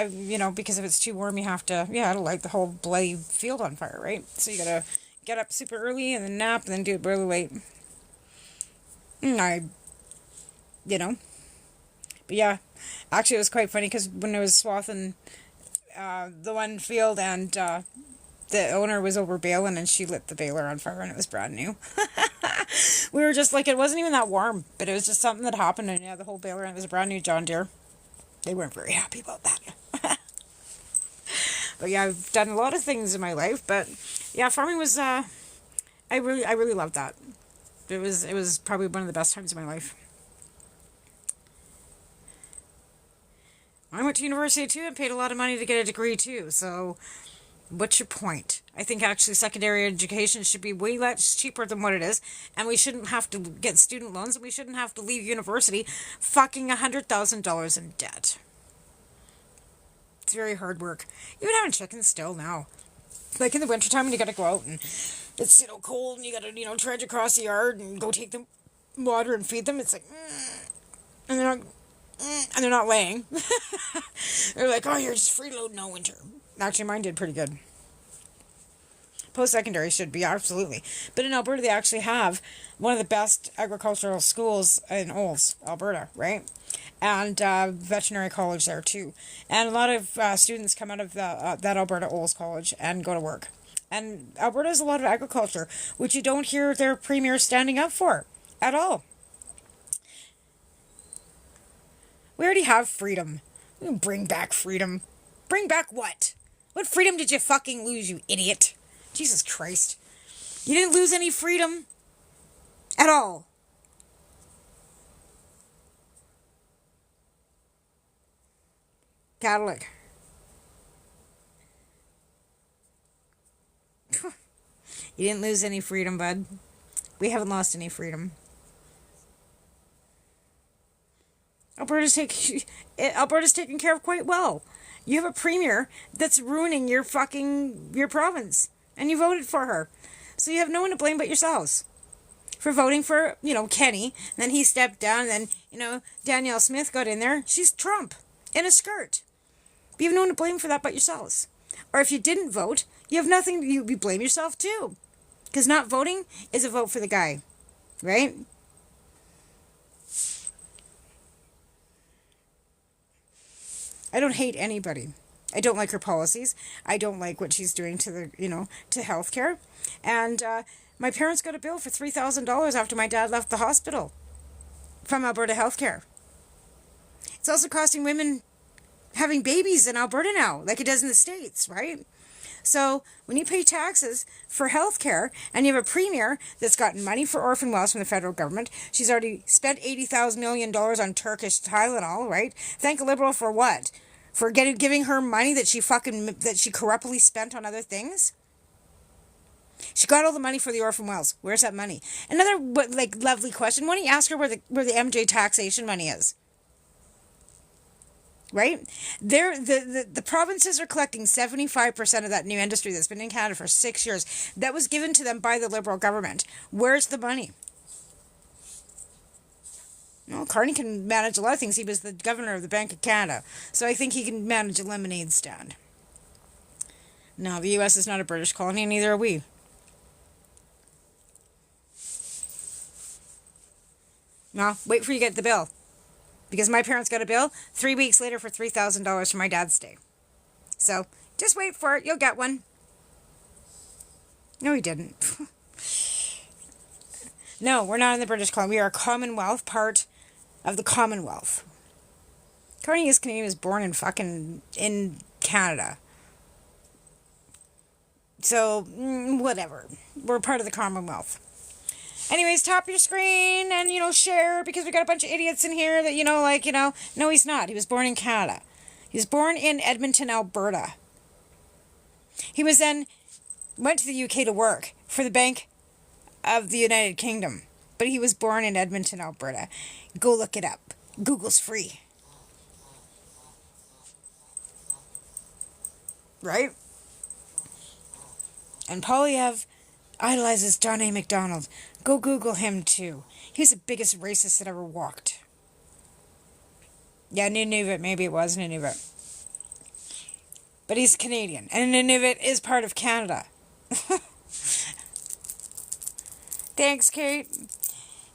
because if it's too warm, you have to, it'll light the whole bloody field on fire, right? So you got to get up super early and then nap and then do it really late. And but yeah, actually it was quite funny because when I was swathing the one field and the owner was over baling and she lit the baler on fire and it was brand new. We were just like, it wasn't even that warm, but it was just something that happened, and yeah, the whole baler, and it was a brand new John Deere. They weren't very happy about that. But yeah, I've done a lot of things in my life, but yeah, farming was I really loved that. It was probably one of the best times of my life. I went to university too and paid a lot of money to get a degree too, so what's your point? I think actually secondary education should be way less cheaper than what it is, and we shouldn't have to get student loans, and we shouldn't have to leave university fucking $100,000 in debt. It's very hard work. Even having chickens still now. Like in the wintertime when you gotta go out and it's, cold and you gotta, trudge across the yard and go take them water and feed them, it's like, and they're not laying. They're like, oh, you're just freeloading all winter. Actually, mine did pretty good. Post-secondary should be, absolutely. But in Alberta, they actually have one of the best agricultural schools in Olds, Alberta, right? And veterinary college there, too. And a lot of students come out of that Alberta Olds College and go to work. And Alberta has a lot of agriculture, which you don't hear their premier standing up for at all. We already have freedom. Bring back freedom. Bring back what? What freedom did you fucking lose, you idiot? Jesus Christ. You didn't lose any freedom. At all. Catholic. You didn't lose any freedom, bud. We haven't lost any freedom. Alberta's taken care of quite well. You have a premier that's ruining your province. And you voted for her. So you have no one to blame but yourselves. For voting for, Kenny. And then he stepped down. And then, Danielle Smith got in there. She's Trump. In a skirt. But you have no one to blame for that but yourselves. Or if you didn't vote, you have nothing. You blame yourself too. Because not voting is a vote for the guy. Right? I don't hate anybody. I don't like her policies. I don't like what she's doing to to healthcare. And my parents got a bill for $3,000 after my dad left the hospital from Alberta Healthcare. It's also costing women having babies in Alberta now, like it does in the States, right? So when you pay taxes for healthcare and you have a premier that's gotten money for orphan wells from the federal government, she's already spent $80,000 million on Turkish Tylenol, right? Thank a Liberal for what? For giving her money that she corruptly spent on other things? She got all the money for the orphan wells. Where's that money? Another lovely question. Why don't you ask her where the MJ taxation money is? Right? The provinces are collecting 75% of that new industry that's been in Canada for 6 years. That was given to them by the Liberal government. Where's the money? Well, Carney can manage a lot of things. He was the governor of the Bank of Canada. So I think he can manage a lemonade stand. No, the U.S. is not a British colony, and neither are we. No, wait for you to get the bill. Because my parents got a bill 3 weeks later for $3,000 for my dad's stay. So, just wait for it. You'll get one. No, he didn't. No, we're not in the British colony. We are a Commonwealth, part of the Commonwealth. Carney is Canadian, was born in Canada. So, whatever. We're part of the Commonwealth. Anyways, tap your screen and, share, because we got a bunch of idiots in here that, no, he's not. He was born in Canada. He was born in Edmonton, Alberta. He went to the UK to work for the Bank of the United Kingdom. But he was born in Edmonton, Alberta. Go look it up. Google's free. Right? And Polyev idolizes John A. MacDonald. Go Google him too. He's the biggest racist that ever walked. Yeah, Nunavut. Maybe it was Nunavut. But he's Canadian. And Nunavut is part of Canada. Thanks, Kate.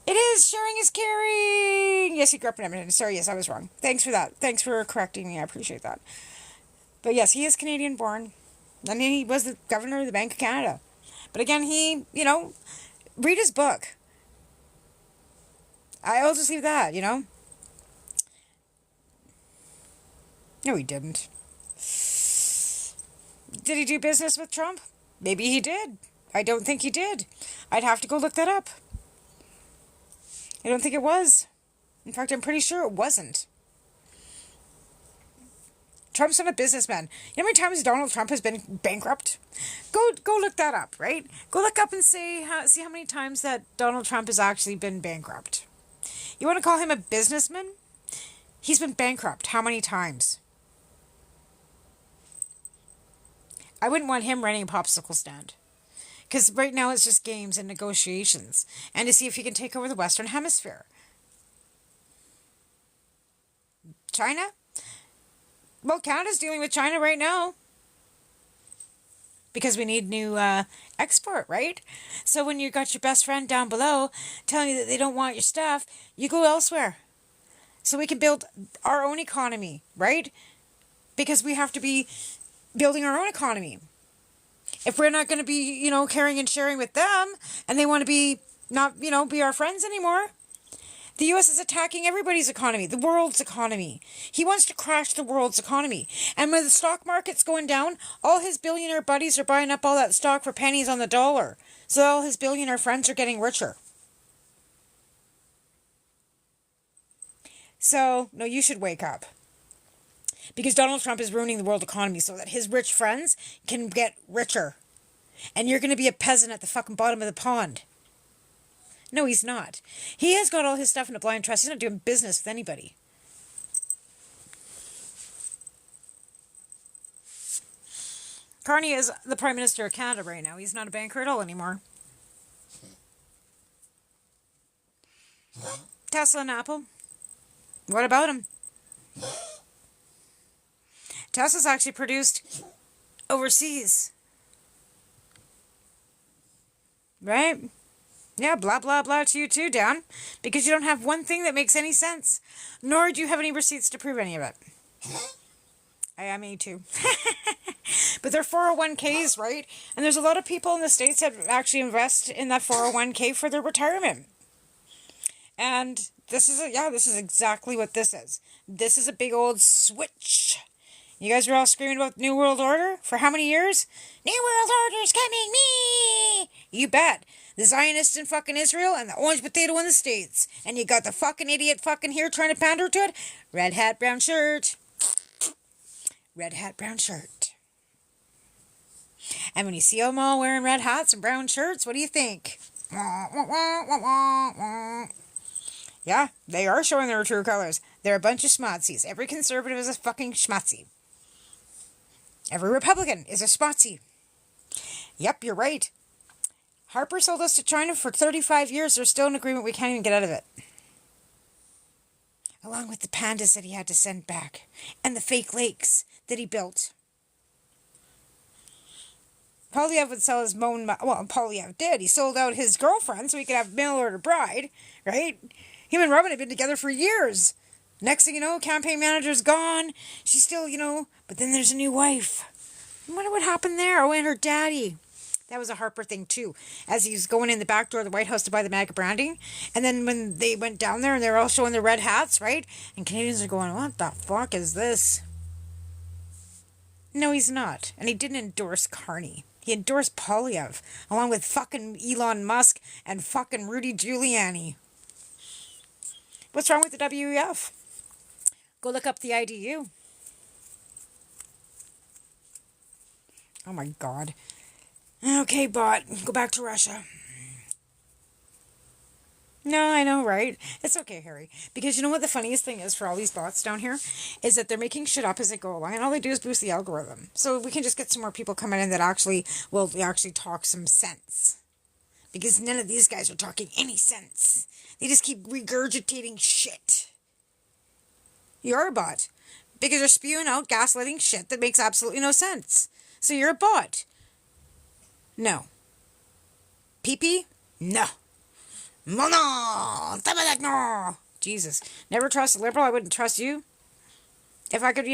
It is. Sharing is caring. Yes, he grew up in Edmonton. Sorry, yes, I was wrong. Thanks for that. Thanks for correcting me. I appreciate that. But yes, he is Canadian born. And he was the governor of the Bank of Canada. But again, he, read his book. I'll just leave that, No, he didn't. Did he do business with Trump? Maybe he did. I don't think he did. I'd have to go look that up. I don't think it was. In fact, I'm pretty sure it wasn't. Trump's not a businessman. You know how many times Donald Trump has been bankrupt? Go look that up, right? Go look up and see how many times that Donald Trump has actually been bankrupt. You want to call him a businessman? He's been bankrupt how many times? I wouldn't want him running a popsicle stand. Because right now it's just games and negotiations. And to see if he can take over the Western Hemisphere. China? Well, Canada's dealing with China right now. Because we need new export, right? So when you got your best friend down below telling you that they don't want your stuff, you go elsewhere. So we can build our own economy, right? Because we have to be building our own economy. If we're not going to be, caring and sharing with them, and they want to be be our friends anymore. The U.S. is attacking everybody's economy, the world's economy. He wants to crash the world's economy. And when the stock market's going down, all his billionaire buddies are buying up all that stock for pennies on the dollar. So all his billionaire friends are getting richer. So, no, you should wake up. Because Donald Trump is ruining the world economy so that his rich friends can get richer. And you're going to be a peasant at the fucking bottom of the pond. No, he's not. He has got all his stuff in a blind trust. He's not doing business with anybody. Carney is the Prime Minister of Canada right now. He's not a banker at all anymore. Tesla and Apple. What about him? Tesla's actually produced overseas. Right? Yeah, blah, blah, blah to you too, Dan. Because you don't have one thing that makes any sense. Nor do you have any receipts to prove any of it. Me too. But they're 401ks, right? And there's a lot of people in the States that actually invest in that 401k for their retirement. And this is exactly what this is. This is a big old switch. You guys were all screaming about New World Order for how many years? New World Order's coming, me! You bet. The Zionists in fucking Israel and the orange potato in the States. And you got the fucking idiot fucking here trying to pander to it. Red hat, brown shirt. Red hat, brown shirt. And when you see them all wearing red hats and brown shirts, what do you think? Yeah, they are showing their true colors. They're a bunch of schmazzies. Every conservative is a fucking schmazzi. Every Republican is a schmazzi. Yep, you're right. Harper sold us to China for 35 years. There's still an agreement. We can't even get out of it. Along with the pandas that he had to send back. And the fake lakes that he built. Polyev would sell his own... Well, Polyev did. He sold out his girlfriend so he could have mail order bride. Right? Him and Robin had been together for years. Next thing you know, campaign manager's gone. She's still, But then there's a new wife. I wonder what happened there. Oh, and her daddy. That was a Harper thing, too. As he was going in the back door of the White House to buy the MAGA branding. And then when they went down there and they were all showing their red hats, right? And Canadians are going, what the fuck is this? No, he's not. And he didn't endorse Carney. He endorsed Polyev, along with fucking Elon Musk and fucking Rudy Giuliani. What's wrong with the WEF? Go look up the IDU. Oh my god. Okay, bot, go back to Russia. No, I know, right? It's okay, Harry. Because you know what the funniest thing is for all these bots down here? Is that they're making shit up as they go along, and all they do is boost the algorithm. So we can just get some more people coming in that actually will actually talk some sense. Because none of these guys are talking any sense. They just keep regurgitating shit. You're a bot. Because you're spewing out gaslighting shit that makes absolutely no sense. So you're a bot. No. Pee-pee? No. No. Jesus. Never trust a liberal. I wouldn't trust you. If I could,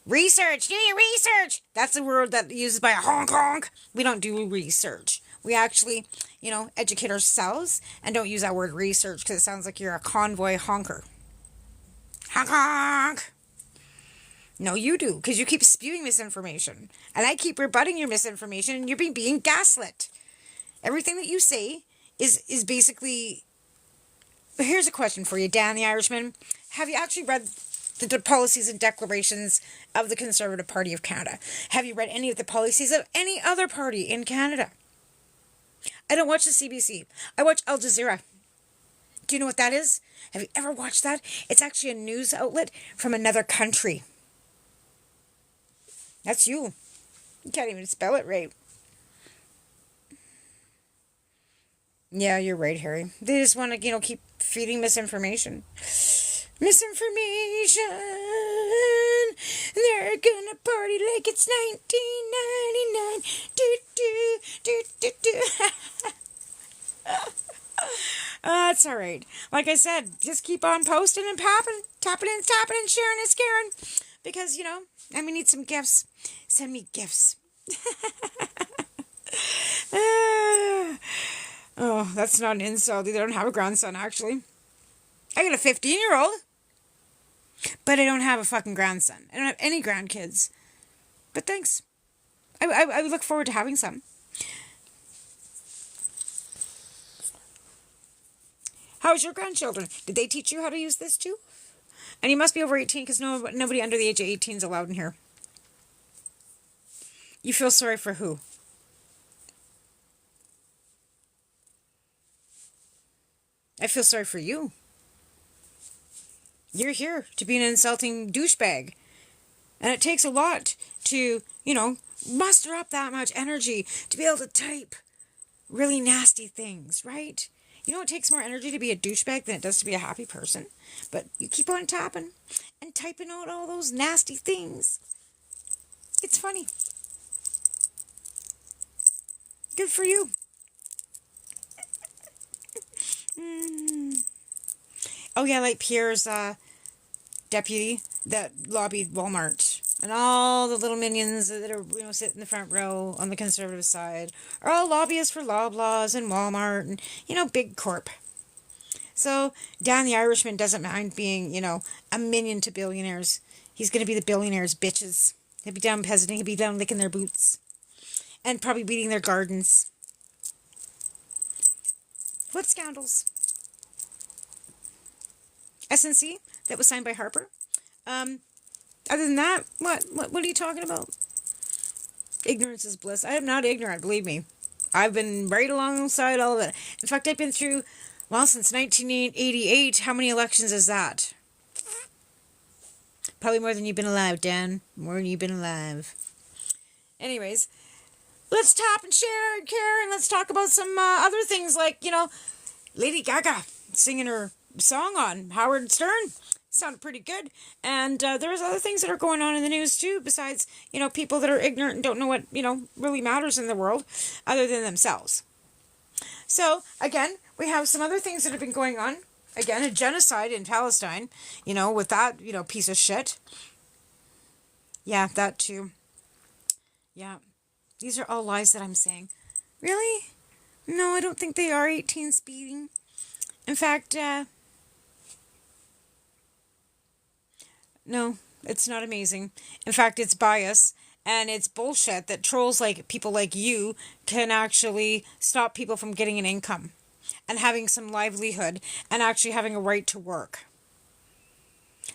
research. Do your research. That's the word that uses by Hong Kong. We don't do research. We actually, educate ourselves and don't use that word research because it sounds like you're a convoy honker. Honk honk. No, you do, because you keep spewing misinformation. And I keep rebutting your misinformation and you're being gaslit. Everything that you say is basically... Here's a question for you, Dan the Irishman. Have you actually read the policies and declarations of the Conservative Party of Canada? Have you read any of the policies of any other party in Canada? I don't watch the CBC. I watch Al Jazeera. Do you know what that is? Have you ever watched that? It's actually a news outlet from another country. That's you. You can't even spell it right. Yeah, you're right, Harry. They just want to, keep feeding misinformation. Misinformation. They're gonna party like it's 1999. Do, do, do, do, do. It's alright. Like I said, just keep on posting and popping, tapping and tapping and sharing and scaring. Because, we need some gifts. Send me gifts. Oh, that's not an insult. They don't have a grandson, actually. I got a 15-year-old. But I don't have a fucking grandson. I don't have any grandkids. But thanks. I look forward to having some. How's your grandchildren? Did they teach you how to use this too? And you must be over 18 because nobody under the age of 18 is allowed in here. You feel sorry for who? I feel sorry for you. You're here to be an insulting douchebag. And it takes a lot to, muster up that much energy to be able to type really nasty things, right? It takes more energy to be a douchebag than it does to be a happy person. But you keep on tapping and typing out all those nasty things. It's funny. Good for you. Oh yeah, like Pierre's deputy that lobbied Walmart. And all the little minions that are, sit in the front row on the conservative side are all lobbyists for Loblaws and Walmart and, big corp. So Dan the Irishman doesn't mind being, a minion to billionaires. He's going to be the billionaires' bitches. He'll be down peasant. He'll be down licking their boots. And probably weeding their gardens. What scandals? SNC, that was signed by Harper. Other than that, what are you talking about? Ignorance is bliss. I am not ignorant, believe me. I've been right alongside all of it. In fact, I've been through, since 1988. How many elections is that? Probably more than you've been alive, Dan. More than you've been alive. Anyways, let's tap and share and care, and let's talk about some other things like, Lady Gaga singing her song on Howard Stern. Sounded pretty good. And there's other things that are going on in the news too, besides, people that are ignorant and don't know what, really matters in the world other than themselves. So, again, we have some other things that have been going on. Again, a genocide in Palestine, with that, piece of shit. Yeah, that too. Yeah. These are all lies that I'm saying. Really? No, I don't think they are 18 speeding. In fact, no, it's not amazing. In fact, it's bias. And it's bullshit that trolls like people like you can actually stop people from getting an income and having some livelihood and actually having a right to work.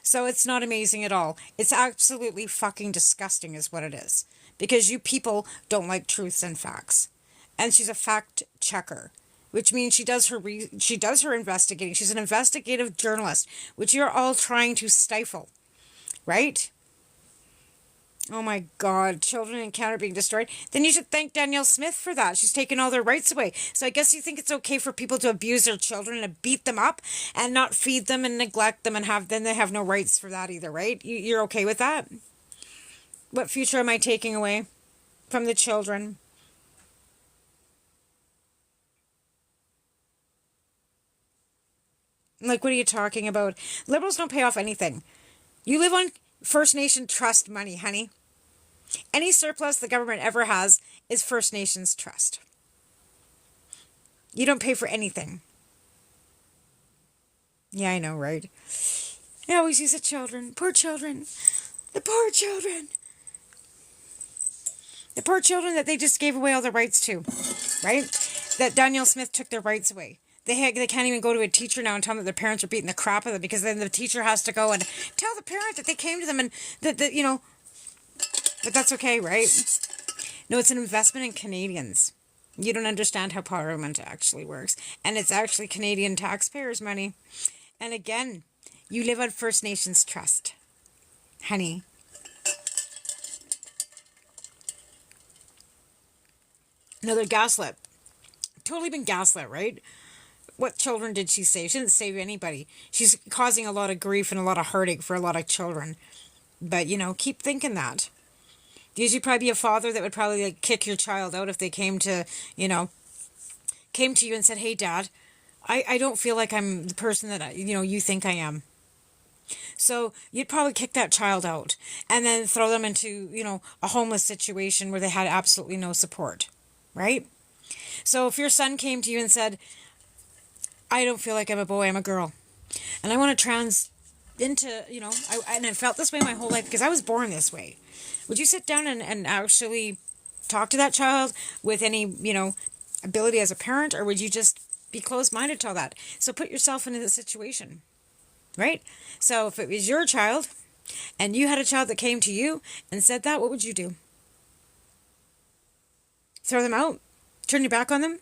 So it's not amazing at all. It's absolutely fucking disgusting is what it is. Because you people don't like truths and facts. And she's a fact checker, which means she does her investigating. She's an investigative journalist, which you're all trying to stifle, right? Oh my God, children in Canada being destroyed. Then you should thank Danielle Smith for that. She's taken all their rights away. So I guess you think it's okay for people to abuse their children and beat them up and not feed them and neglect them and then they have no rights for that either, right? You're okay with that? What future am I taking away from the children? Like, what are you talking about? Liberals don't pay off anything. You live on First Nation trust money, honey. Any surplus the government ever has is First Nations trust. You don't pay for anything. Yeah, I know, right? I always use the children. Poor children. The poor children. The poor children that they just gave away all their rights to, right? That Danielle Smith took their rights away. They can't even go to a teacher now and tell them that their parents are beating the crap out of them because then the teacher has to go and tell the parent that they came to them and that you know, but that's okay, right? No, it's an investment in Canadians. You don't understand how Parliament actually works. And it's actually Canadian taxpayers' money. And again, you live on First Nations trust, honey. Another gaslit. Totally been gaslit, right? What children did she save? She didn't save anybody. She's causing a lot of grief and a lot of heartache for a lot of children. But, you know, keep thinking that. You'd probably be a father that would probably like kick your child out if they came to you and said, hey, Dad, I don't feel like I'm the person that, you think I am. So you'd probably kick that child out and then throw them into, a homeless situation where they had absolutely no support. Right? So if your son came to you and said, I don't feel like I'm a boy, I'm a girl. And I want to trans into, and I felt this way my whole life because I was born this way. Would you sit down and actually talk to that child with any, ability as a parent, or would you just be closed-minded to all that? So put yourself into the situation, right? So if it was your child and you had a child that came to you and said that, what would you do? Throw them out? Turn your back on them?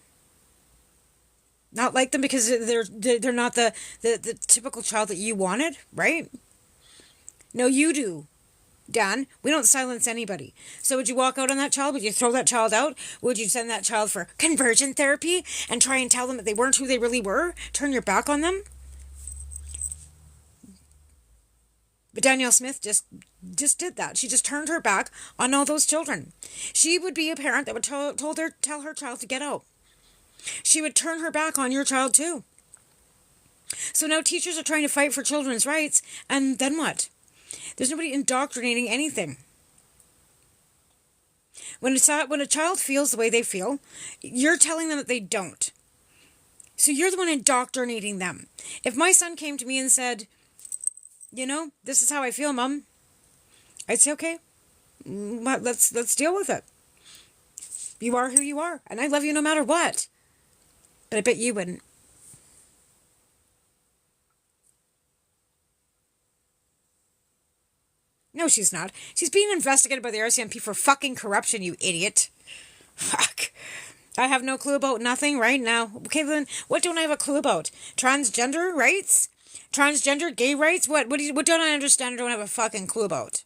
Not like them because they're not the typical child that you wanted, right? No, you do, Dan. We don't silence anybody. So would you walk out on that child? Would you throw that child out? Would you send that child for conversion therapy and try and tell them that they weren't who they really were? Turn your back on them? But Danielle Smith just did that. She just turned her back on all those children. She would be a parent that would tell her child to get out. She would turn her back on your child too. So now teachers are trying to fight for children's rights, and then what? There's nobody indoctrinating anything. When a child feels the way they feel, you're telling them that they don't. So you're the one indoctrinating them. If my son came to me and said, this is how I feel, Mom, I'd say, okay, let's deal with it. You are who you are, and I love you no matter what. But I bet you wouldn't. No, she's not. She's being investigated by the RCMP for fucking corruption, you idiot. Fuck. I have no clue about nothing right now. Okay, then, what don't I have a clue about? Transgender rights? Transgender gay rights? What don't I understand or don't have a fucking clue about?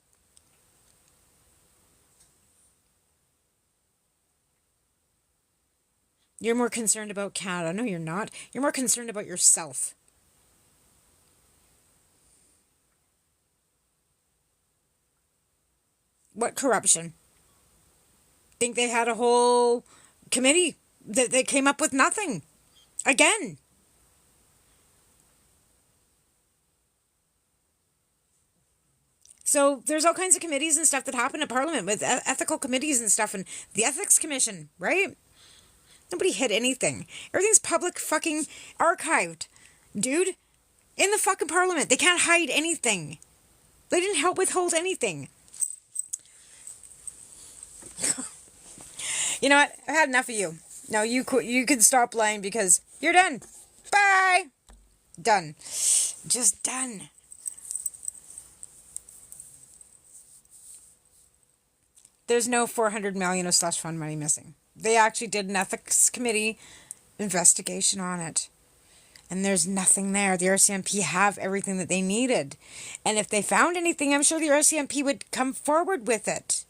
You're more concerned about Canada. No, you're not. You're more concerned about yourself. What corruption? Think they had a whole committee that they came up with nothing. Again. So there's all kinds of committees and stuff that happen in Parliament with ethical committees and stuff and the Ethics Commission, right? Nobody hid anything. Everything's public fucking archived. Dude, in the fucking Parliament, they can't hide anything. They didn't help withhold anything. You know what? I've had enough of you. No, you can stop lying because you're done. Bye. Done. Just done. There's no 400 million of slush fund money missing. They actually did an ethics committee investigation on it. And there's nothing there. The RCMP have everything that they needed. And if they found anything, I'm sure the RCMP would come forward with it.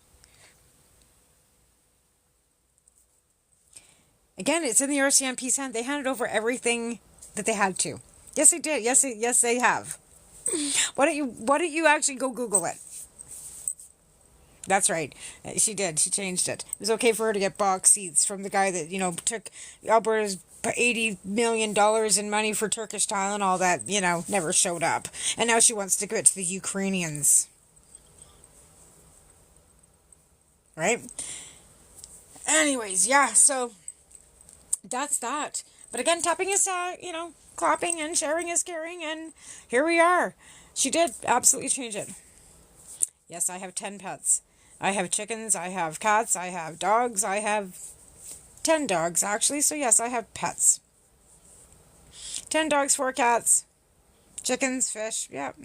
Again, it's in the RCMP's hand. They handed over everything that they had to. Yes, they did. Yes, they have. Why don't you actually go Google it? That's right. She did. She changed it. It was okay for her to get box seats from the guy that, took Alberta's $80 million in money for Turkish Tylenol that, never showed up. And now she wants to give it to the Ukrainians. Right? Anyways, yeah, so that's that. But again, tapping is, clapping, and sharing is caring, and here we are. She did absolutely change it. Yes, I have 10 pets. I have chickens, I have cats, I have dogs, I have 10 dogs, actually. So yes, I have pets. 10 dogs, 4 cats, chickens, fish, yep.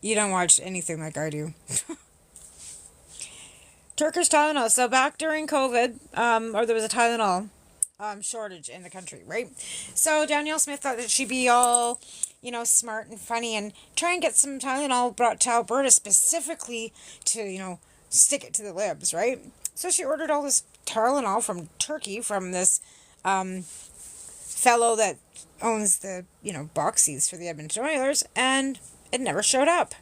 You don't watch anything like I do. Turkish Tylenol. So back during COVID, or there was a Tylenol shortage in the country, right? So Danielle Smith thought that she'd be all, smart and funny and try and get some Tylenol brought to Alberta specifically to, stick it to the libs, right? So she ordered all this Tylenol from Turkey from this fellow that owns the, box seats for the Edmonton Oilers, and it never showed up.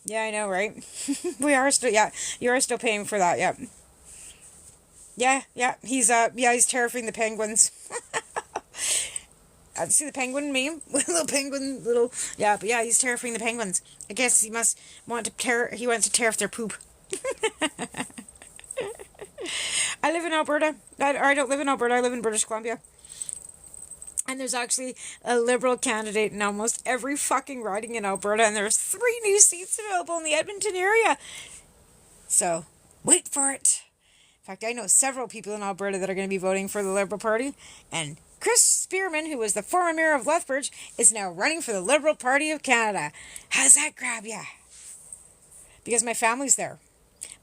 Yeah, I know, right? We are still, yeah, you are still paying for that, yep. Yeah, he's terrifying the penguins. See the penguin meme? Little penguin, yeah, but yeah, he's terrifying the penguins. I guess he wants to tariff their poop. I live in Alberta. I don't live in Alberta, I live in British Columbia. And there's actually a Liberal candidate in almost every fucking riding in Alberta, and there's 3 new seats available in the Edmonton area. So, wait for it. In fact, I know several people in Alberta that are going to be voting for the Liberal Party, and Chris Spearman, who was the former mayor of Lethbridge, is now running for the Liberal Party of Canada. How's that grab ya? Because my family's there.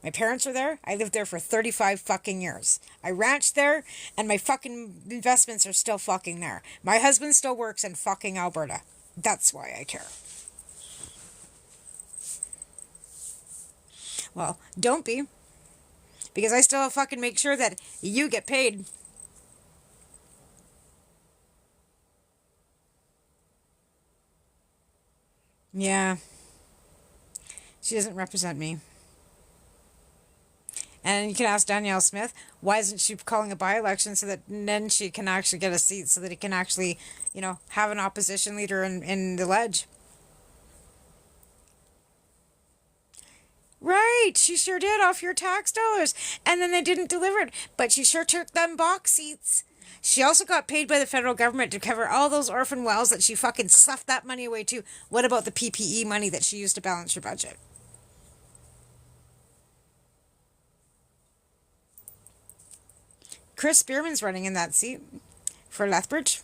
My parents are there. I lived there for 35 fucking years. I ranched there, and my fucking investments are still fucking there. My husband still works in fucking Alberta. That's why I care. Well, don't be. Because I still fucking make sure that you get paid. Yeah. She doesn't represent me. And you can ask Danielle Smith, why isn't she calling a by-election so that then she can actually get a seat so that it can actually, have an opposition leader in the ledge. Right, she sure did, off your tax dollars. And then they didn't deliver it, but she sure took them box seats. She also got paid by the federal government to cover all those orphan wells that she fucking stuffed that money away too. What about the PPE money that she used to balance her budget? Chris Spearman's running in that seat for Lethbridge.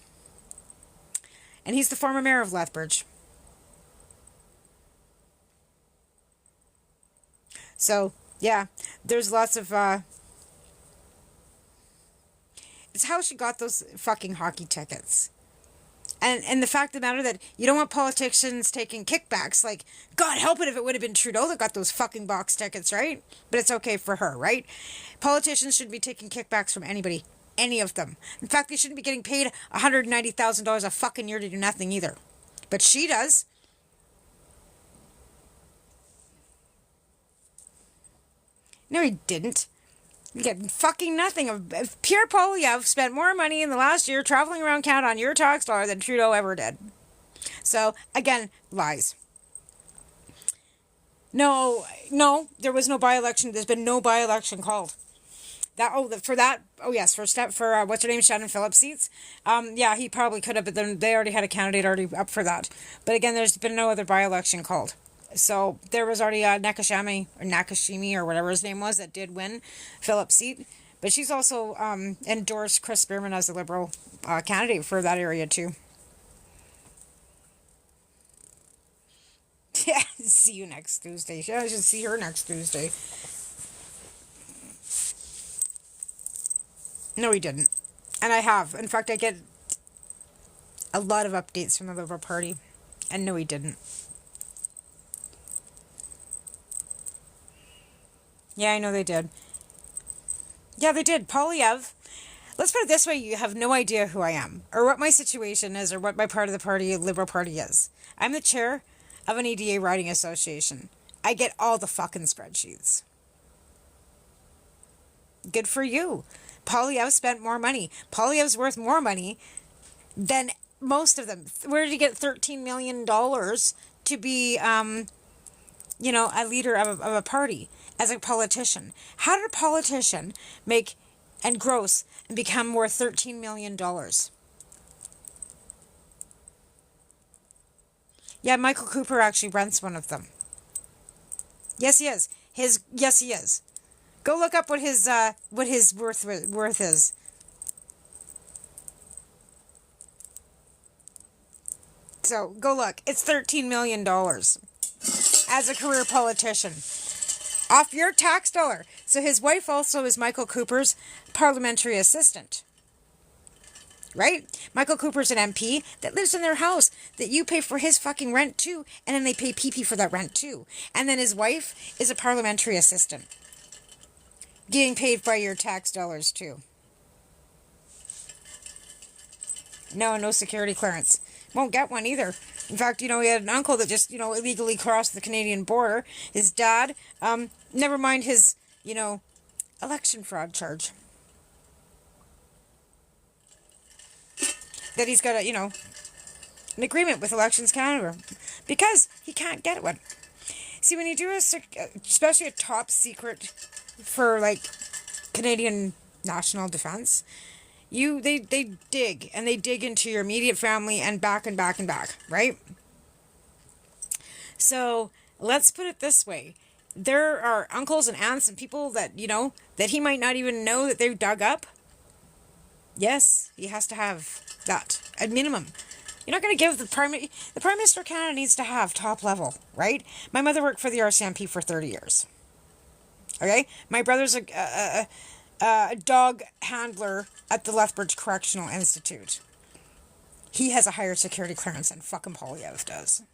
And he's the former mayor of Lethbridge. So, yeah, there's lots of, it's how she got those fucking hockey tickets. And the fact of the matter that you don't want politicians taking kickbacks. Like, God help it if it would have been Trudeau that got those fucking box tickets, right? But it's okay for her, right? Politicians shouldn't be taking kickbacks from anybody. Any of them. In fact, they shouldn't be getting paid $190,000 a fucking year to do nothing either. But she does. No, he didn't. You get fucking nothing. Pierre Poilievre spent more money in the last year traveling around Canada on your tax dollar than Trudeau ever did. So, again, lies. No, there was no by-election. There's been no by-election called. For what's her name, Shannon Phillips seats. Yeah, he probably could have, but then they already had a candidate already up for that. But again, there's been no other by-election called. So there was already Nakashimi or whatever his name was that did win Phillips' seat. But she's also endorsed Chris Spearman as a Liberal candidate for that area too. Yeah, see you next Tuesday. Yeah, I should see her next Tuesday. No, he didn't. And I have. In fact, I get a lot of updates from the Liberal Party. And no, he didn't. Yeah, I know they did. Yeah, they did. Polyev. Let's put it this way, you have no idea who I am, or what my situation is, or what my part of the party, Liberal Party, is. I'm the chair of an EDA Riding Association. I get all the fucking spreadsheets. Good for you. Polyev spent more money. Polyev's worth more money than most of them. Where did he get $13 million to be, a leader of a party as a politician? How did a politician make and gross and become worth $13 million? Yeah, Michael Cooper actually rents one of them. Yes, he is. Yes, he is. Go look up what his worth is. So go look. It's $13 million as a career politician off your tax dollar. So his wife also is Michael Cooper's parliamentary assistant. Right? Michael Cooper's an MP that lives in their house that you pay for his fucking rent too, and then they pay PP for that rent too. And then his wife is a parliamentary assistant, getting paid by your tax dollars too. No security clearance. Won't get one either. In fact, he had an uncle that just, illegally crossed the Canadian border. His dad, never mind his, election fraud charge. That he's got an agreement with Elections Canada because he can't get one. See, when you do especially a top secret for Canadian national defense, they dig into your immediate family and back and back and back, right? So let's put it this way. There are uncles and aunts and people that, that he might not even know that they've dug up. Yes, he has to have that at minimum. You're not going to give the Prime Minister of Canada needs to have top level, right? My mother worked for the RCMP for 30 years. Okay? My brother's a dog handler at the Lethbridge Correctional Institute. He has a higher security clearance than fucking Polyev does.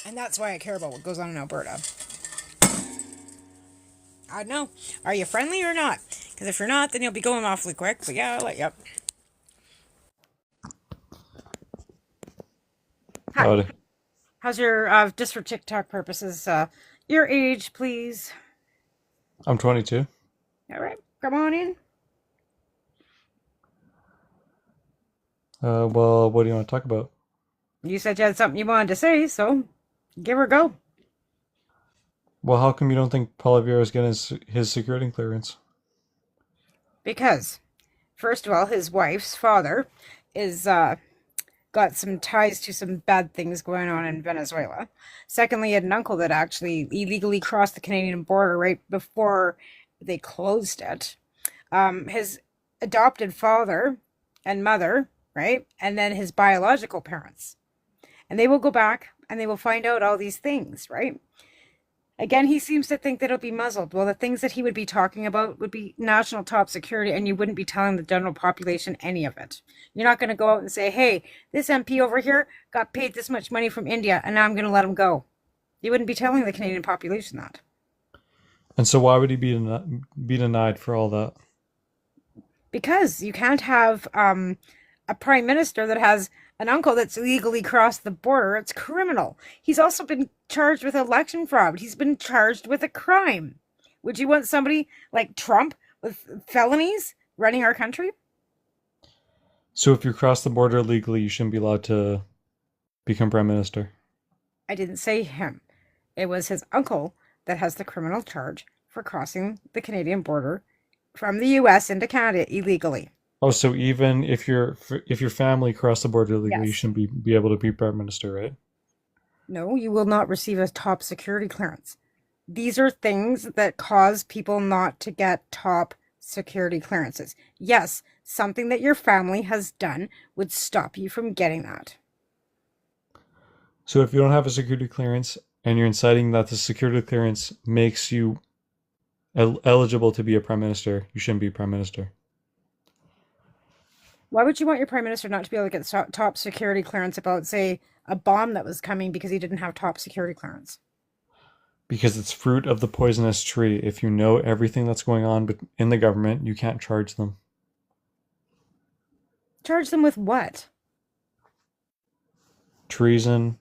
And that's why I care about what goes on in Alberta. I don't know. Are you friendly or not? Because if you're not, then you'll be going awfully quick. But yeah, I'll let you up. Hi. Howdy. How's your, just for TikTok purposes, your age, please? I'm 22. All right. Come on in. Well, what do you want to talk about? You said you had something you wanted to say, so give her a go. Well, how come you don't think Poilievre is getting his security clearance? Because, first of all, his wife's father is got some ties to some bad things going on in Venezuela. Secondly, he had an uncle that actually illegally crossed the Canadian border right before they closed it. His adopted father and mother, right? And then his biological parents. And they will go back and they will find out all these things, right? Again, he seems to think that it'll be muzzled. Well, the things that he would be talking about would be national top security, and you wouldn't be telling the general population any of it. You're not going to go out and say, hey, this MP over here got paid this much money from India, and now I'm going to let him go. You wouldn't be telling the Canadian population that. And so why would he be denied for all that? Because you can't have a prime minister that has an uncle that's illegally crossed the border. It's criminal. He's also been charged with election fraud. He's been charged with a crime. Would you want somebody like Trump with felonies running our country? So if you cross the border illegally, you shouldn't be allowed to become prime minister? I didn't say him. It was his uncle that has the criminal charge for crossing the Canadian border from the US into Canada illegally. Oh, so even if your family crossed the border illegally, you Yes. shouldn't be able to be prime minister, right? No, you will not receive a top security clearance. These are things that cause people not to get top security clearances. Yes, something that your family has done would stop you from getting that. So if you don't have a security clearance and you're inciting that the security clearance makes you eligible to be a prime minister, you shouldn't be prime minister. Why would you want your prime minister not to be able to get top security clearance about, say, a bomb that was coming because he didn't have top security clearance? Because it's fruit of the poisonous tree. If you know everything that's going on in the government, you can't charge them. Charge them with what? Treason,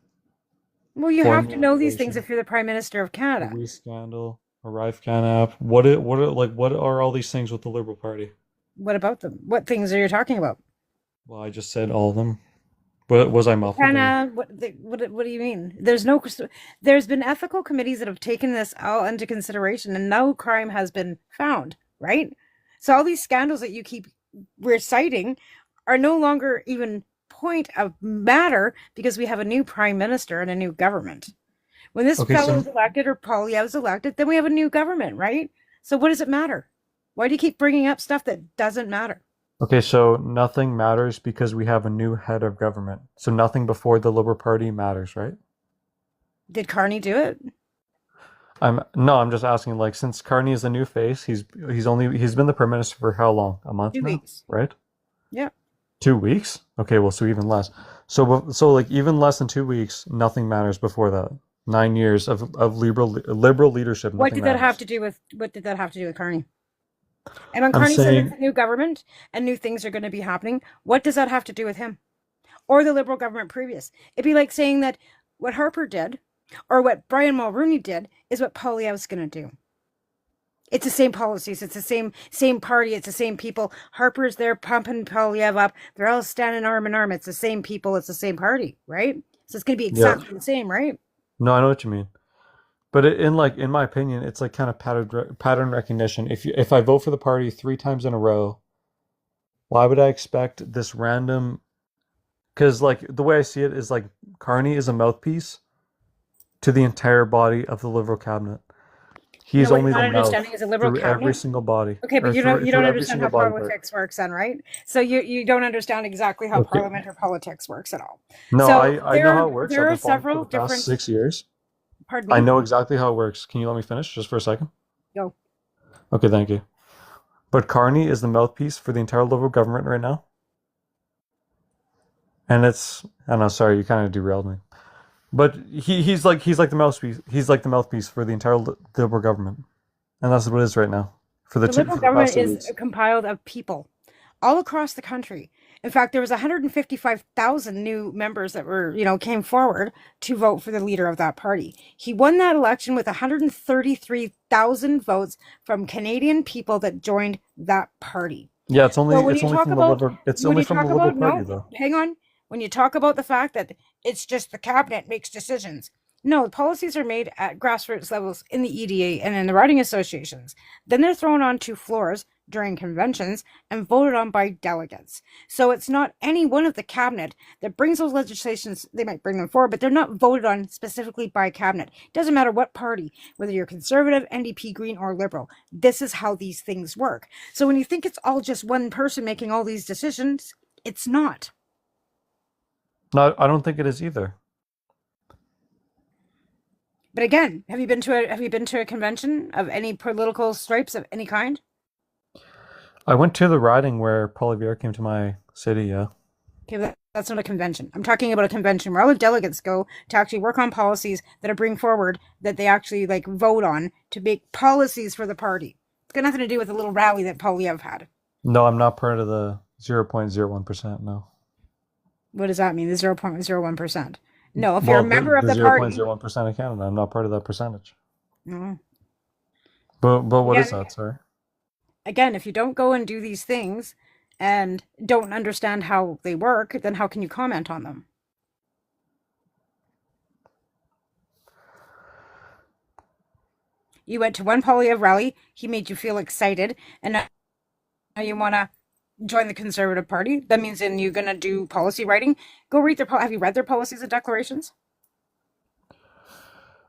Well, you have foreign to know these things manipulation, if you're the Prime Minister of the Canada. Wee scandal, Arrive Can app. What are all these things with the Liberal Party? What about them? What things are you talking about? Well, I just said all of them. But was I muffled or Canada, what do you mean? There's been ethical committees that have taken this all into consideration and no crime has been found, right? So all these scandals that you keep reciting are no longer even point of matter because we have a new prime minister and a new government. When this okay, fellow is so elected or Poilievre's elected, then we have a new government, right? So what does it matter? Why do you keep bringing up stuff that doesn't matter? okay, so nothing matters because we have a new head of government. So nothing before the Liberal Party matters, right? Did Carney do it? I'm just asking, like, since Carney is the new face, he's been the prime minister for how long? A month Two now, weeks. right? Yeah. 2 weeks? Okay, well, so even less. So like even less than 2 weeks, nothing matters before that. 9 years of liberal leadership, What nothing did that have matters. to do with Carney? And when I'm Carney said it's saying a new government and new things are going to be happening, what does that have to do with him or the Liberal government previous? It'd be like saying that what Harper did or what Brian Mulroney did is what Poilievre's going to do. It's the same policies. It's the same party. It's the same people. Harper's there pumping Poilievre up. They're all standing arm in arm. It's the same people. It's the same party, right? So it's going to be yeah. exactly the same, right? No, I know what you mean. But in my opinion, it's like kind of pattern recognition. If I vote for the party 3 times in a row, why would I expect this random? Because like the way I see it is like Carney is a mouthpiece to the entire body of the Liberal cabinet. No, He's what you're only not the mouth understanding is a Liberal through every cabinet. single body, Okay, but or you don't through every understand single how body part. politics works then, right? So you don't understand exactly how Okay. parliament or politics works at all. No, So I know how it works. I've there are been following it for several the past different, 6 years. pardon I me. know exactly how it works. Can you let me finish just for a second? Go. Okay, thank you. But Carney is the mouthpiece for the entire Liberal government right now. And I don't know, sorry, you kind of derailed me. But he's like the mouthpiece. He's like the mouthpiece for the entire Liberal government. And that's what it is right now. The Liberal For the past government two is weeks. compiled of people all across the country. In fact, there was 155,000 new members that came forward to vote for the leader of that party. He won that election with 133,000 votes from Canadian people that joined that party. Yeah, So when it's you only talk from the about Liberal it's when only you from the talk Liberal about Party no, though. hang on. When you talk about the fact that it's just the cabinet makes decisions. No, policies are made at grassroots levels in the EDA and in the riding associations. Then they're thrown onto floors during conventions and voted on by delegates. So it's not any one of the cabinet that brings those legislations. They might bring them forward, but they're not voted on specifically by cabinet. It doesn't matter what party, whether you're conservative, NDP, Green, or Liberal. This is how these things work. So when you think it's all just one person making all these decisions, it's not. No, I don't think it is either. But again, have you been to a convention of any political stripes of any kind? I went to the riding where Poilievre came to my city, yeah. Okay, that's not a convention. I'm talking about a convention where all the delegates go to actually work on policies that are bring forward that they actually like vote on to make policies for the party. It's got nothing to do with the little rally that Poilievre had. No, I'm not part of the 0.01%, no. What does that mean? The 0.01%. No, if you're a Well, member of the the party, 0.01% of Canada, I'm not part of that percentage. mm, But what is again, that, sorry? again, if you don't go and do these things and don't understand how they work, then how can you comment on them? You went to one Poilievre rally. He made you feel excited, and now you want to join the Conservative Party. That means then you're going to do policy writing. Go read their. Have you read their policies and declarations?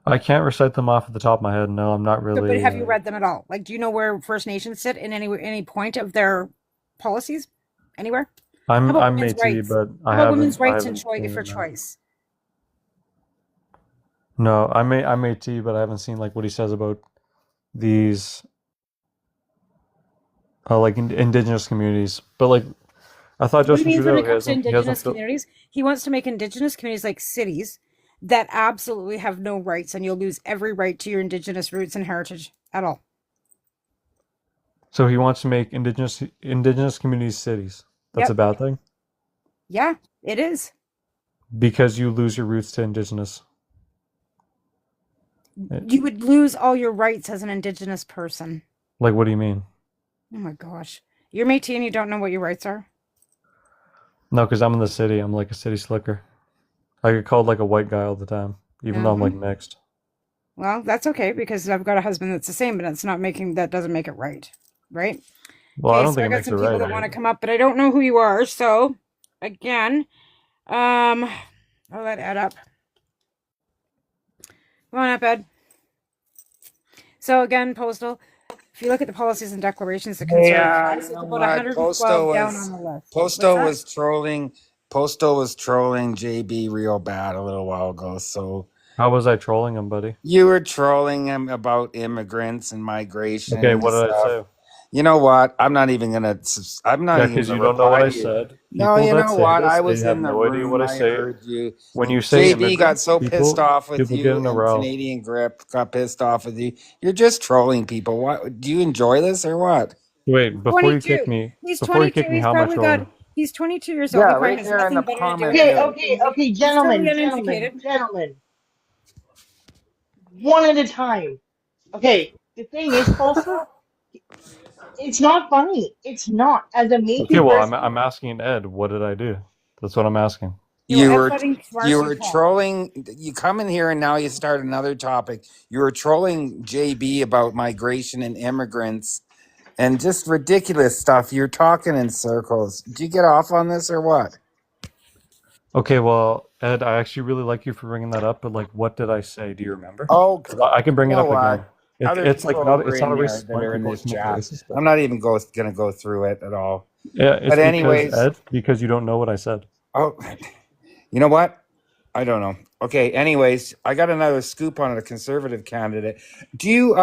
I can't recite them off at the top of my head. No, I'm not So, but really. have you read them at all? Like, do you know where First Nations sit in any point of their policies? Anywhere? How about I'm women's Métis, rights? but How about women's I rights and haven't seen for it. No, choice? no, I'm Métis, but I haven't seen like what he says about these like indigenous communities. But like I thought What he Justin means when Trudeau it comes to he hasn't Indigenous built. communities, he wants to make Indigenous communities like cities that absolutely have no rights, and you'll lose every right to your Indigenous roots and heritage at all. So he wants to make indigenous communities cities. That's a Yep. bad thing Yeah, it is. because you lose your roots to indigenous. You would lose all your rights as an Indigenous person. Like what do you mean? Oh my gosh. You're Métis and you don't know what your rights are? No, because I'm in the city. I'm like a city slicker. I get called like a white guy all the time, even though I'm like Uh-huh. mixed. Well, that's okay because I've got a husband that's the same, but it's not making that doesn't make it right. Right? Well, I Okay, don't so think I it got makes it some people right. that want to come up, but I don't know who you are. So again, um I'll let Ed up. Come on up, Ed. So again, Postal, if you look at the policies and declarations, the Conservative Yeah, Party you is know about what? 112 down on the list. What's Posto that? was trolling. Posto was trolling JB real bad a little while ago. So How was I trolling him, buddy? you were trolling him about immigrants and migration Okay, and what did I stuff. say? You know what? I'm not Yeah, even because gonna you don't know what reply I to you. said. No, People you that know say what? I this, they was have in the no idea what room. I I say. heard you. When you say JB got immigrants, so pissed off with people get you, in a and row. Canadian Grip got pissed off with you. You're just trolling people. What? Do you enjoy this or what? Wait, 22. He's before you 22. kick me, how am I trolling? He's 22 years old. Yeah, He probably right has there in the nothing better to do comment with his Okay, field. life. okay, okay, He's totally gentlemen, uneducated. one at a time. Okay, the thing is, Tulsa, it's not funny. It's not. As a Okay, Métis well, person, I'm asking Ed, what did I do? That's what I'm asking. Okay, well, You Ed's were letting you Marcy were talk. trolling. You come in here and now you start another topic. You were trolling JB about migration and immigrants and just ridiculous stuff. You're talking in circles. Did you get off on this or what? Okay, well, Ed, I actually really like you for bringing that up, but like, what did I say? Do you remember? Oh, 'Cause I can you bring it know up again. what? Other It's like people not over it's not in a there racist that point. are in People this come up with chat. racist stuff. I'm not even gonna go through it at all. Yeah, it's But because anyways, Ed, because you don't know what I said. oh, you know what? I don't know. Okay, anyways, I got another scoop on a conservative candidate. Do you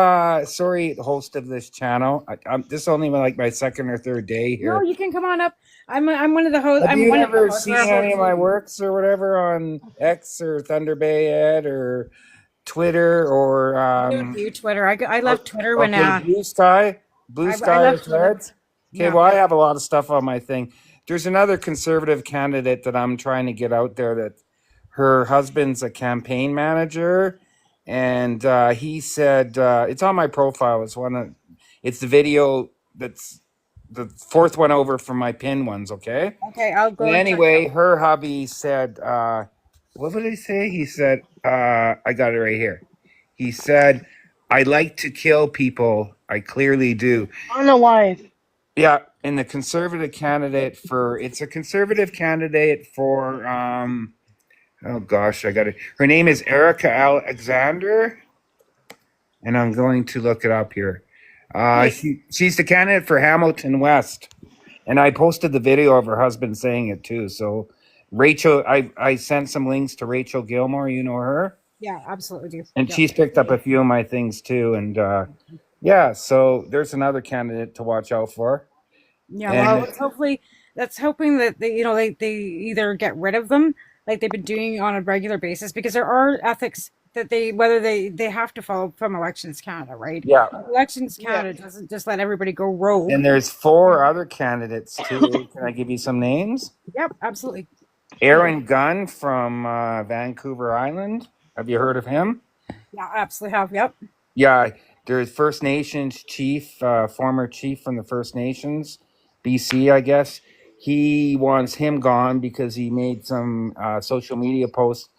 sorry, host of this channel. This is only like my second or third day No, here. you can come on up. I'm one of the hosts. Have I'm you one of the ever hosts. seen We're a any host of my meeting. works or whatever on X or Thunder Bay Ed or Twitter or I don't do Twitter. I left Twitter when okay, Blue Sky? Blue I Sky or left Twitter. Threads? Okay, Yeah. well I have a lot of stuff on my thing. There's another conservative candidate that I'm trying to get out there that her husband's a campaign manager, and he said it's on my profile. It's the video that's the fourth one over from my pin ones. Okay. Okay, I'll But go and check it anyway, out. her hubby said, what did he say? He said, I got it right here. He said, I like to kill people. I clearly do. on a wife. Yeah, and the conservative candidate for it's a conservative candidate for oh gosh, I got it. Her name is Erica Alexander, and I'm going to look it up here. She's the candidate for Hamilton West, and I posted the video of her husband saying it too. So Rachel, I sent some links to Rachel Gilmore. You know her, Yeah, absolutely do. and Yep. she's picked up a few of my things too. And yeah, so there's another candidate to watch out for. Yeah, well, And it's hopefully that's hoping that they either get rid of them like they've been doing on a regular basis because there are ethics that whether they have to follow from Elections Canada, right? yeah, Elections Yeah. Canada doesn't just let everybody go rogue. and there's four other candidates too. Can I give you some names? Yep, absolutely. Aaron Gunn from Vancouver Island. Have you heard of him? Yeah, absolutely have. Yep. Yeah, there's First Nations chief, former chief from the First Nations, BC, I guess. He wants him gone because he made some social media posts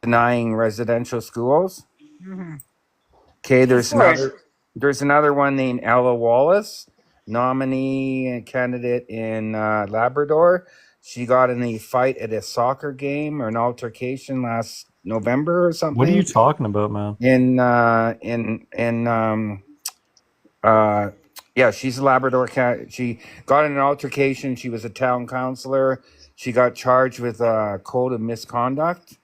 denying residential schools. Hmm. Okay, Of course. there's another one named Ella Wallace, nominee and candidate in Labrador. She got in a fight at a soccer game or an altercation last November or What are you something talking about, man? uh yeah, she's a Labrador cat. She got in an altercation. She was a town councillor. She got charged with a code of misconduct.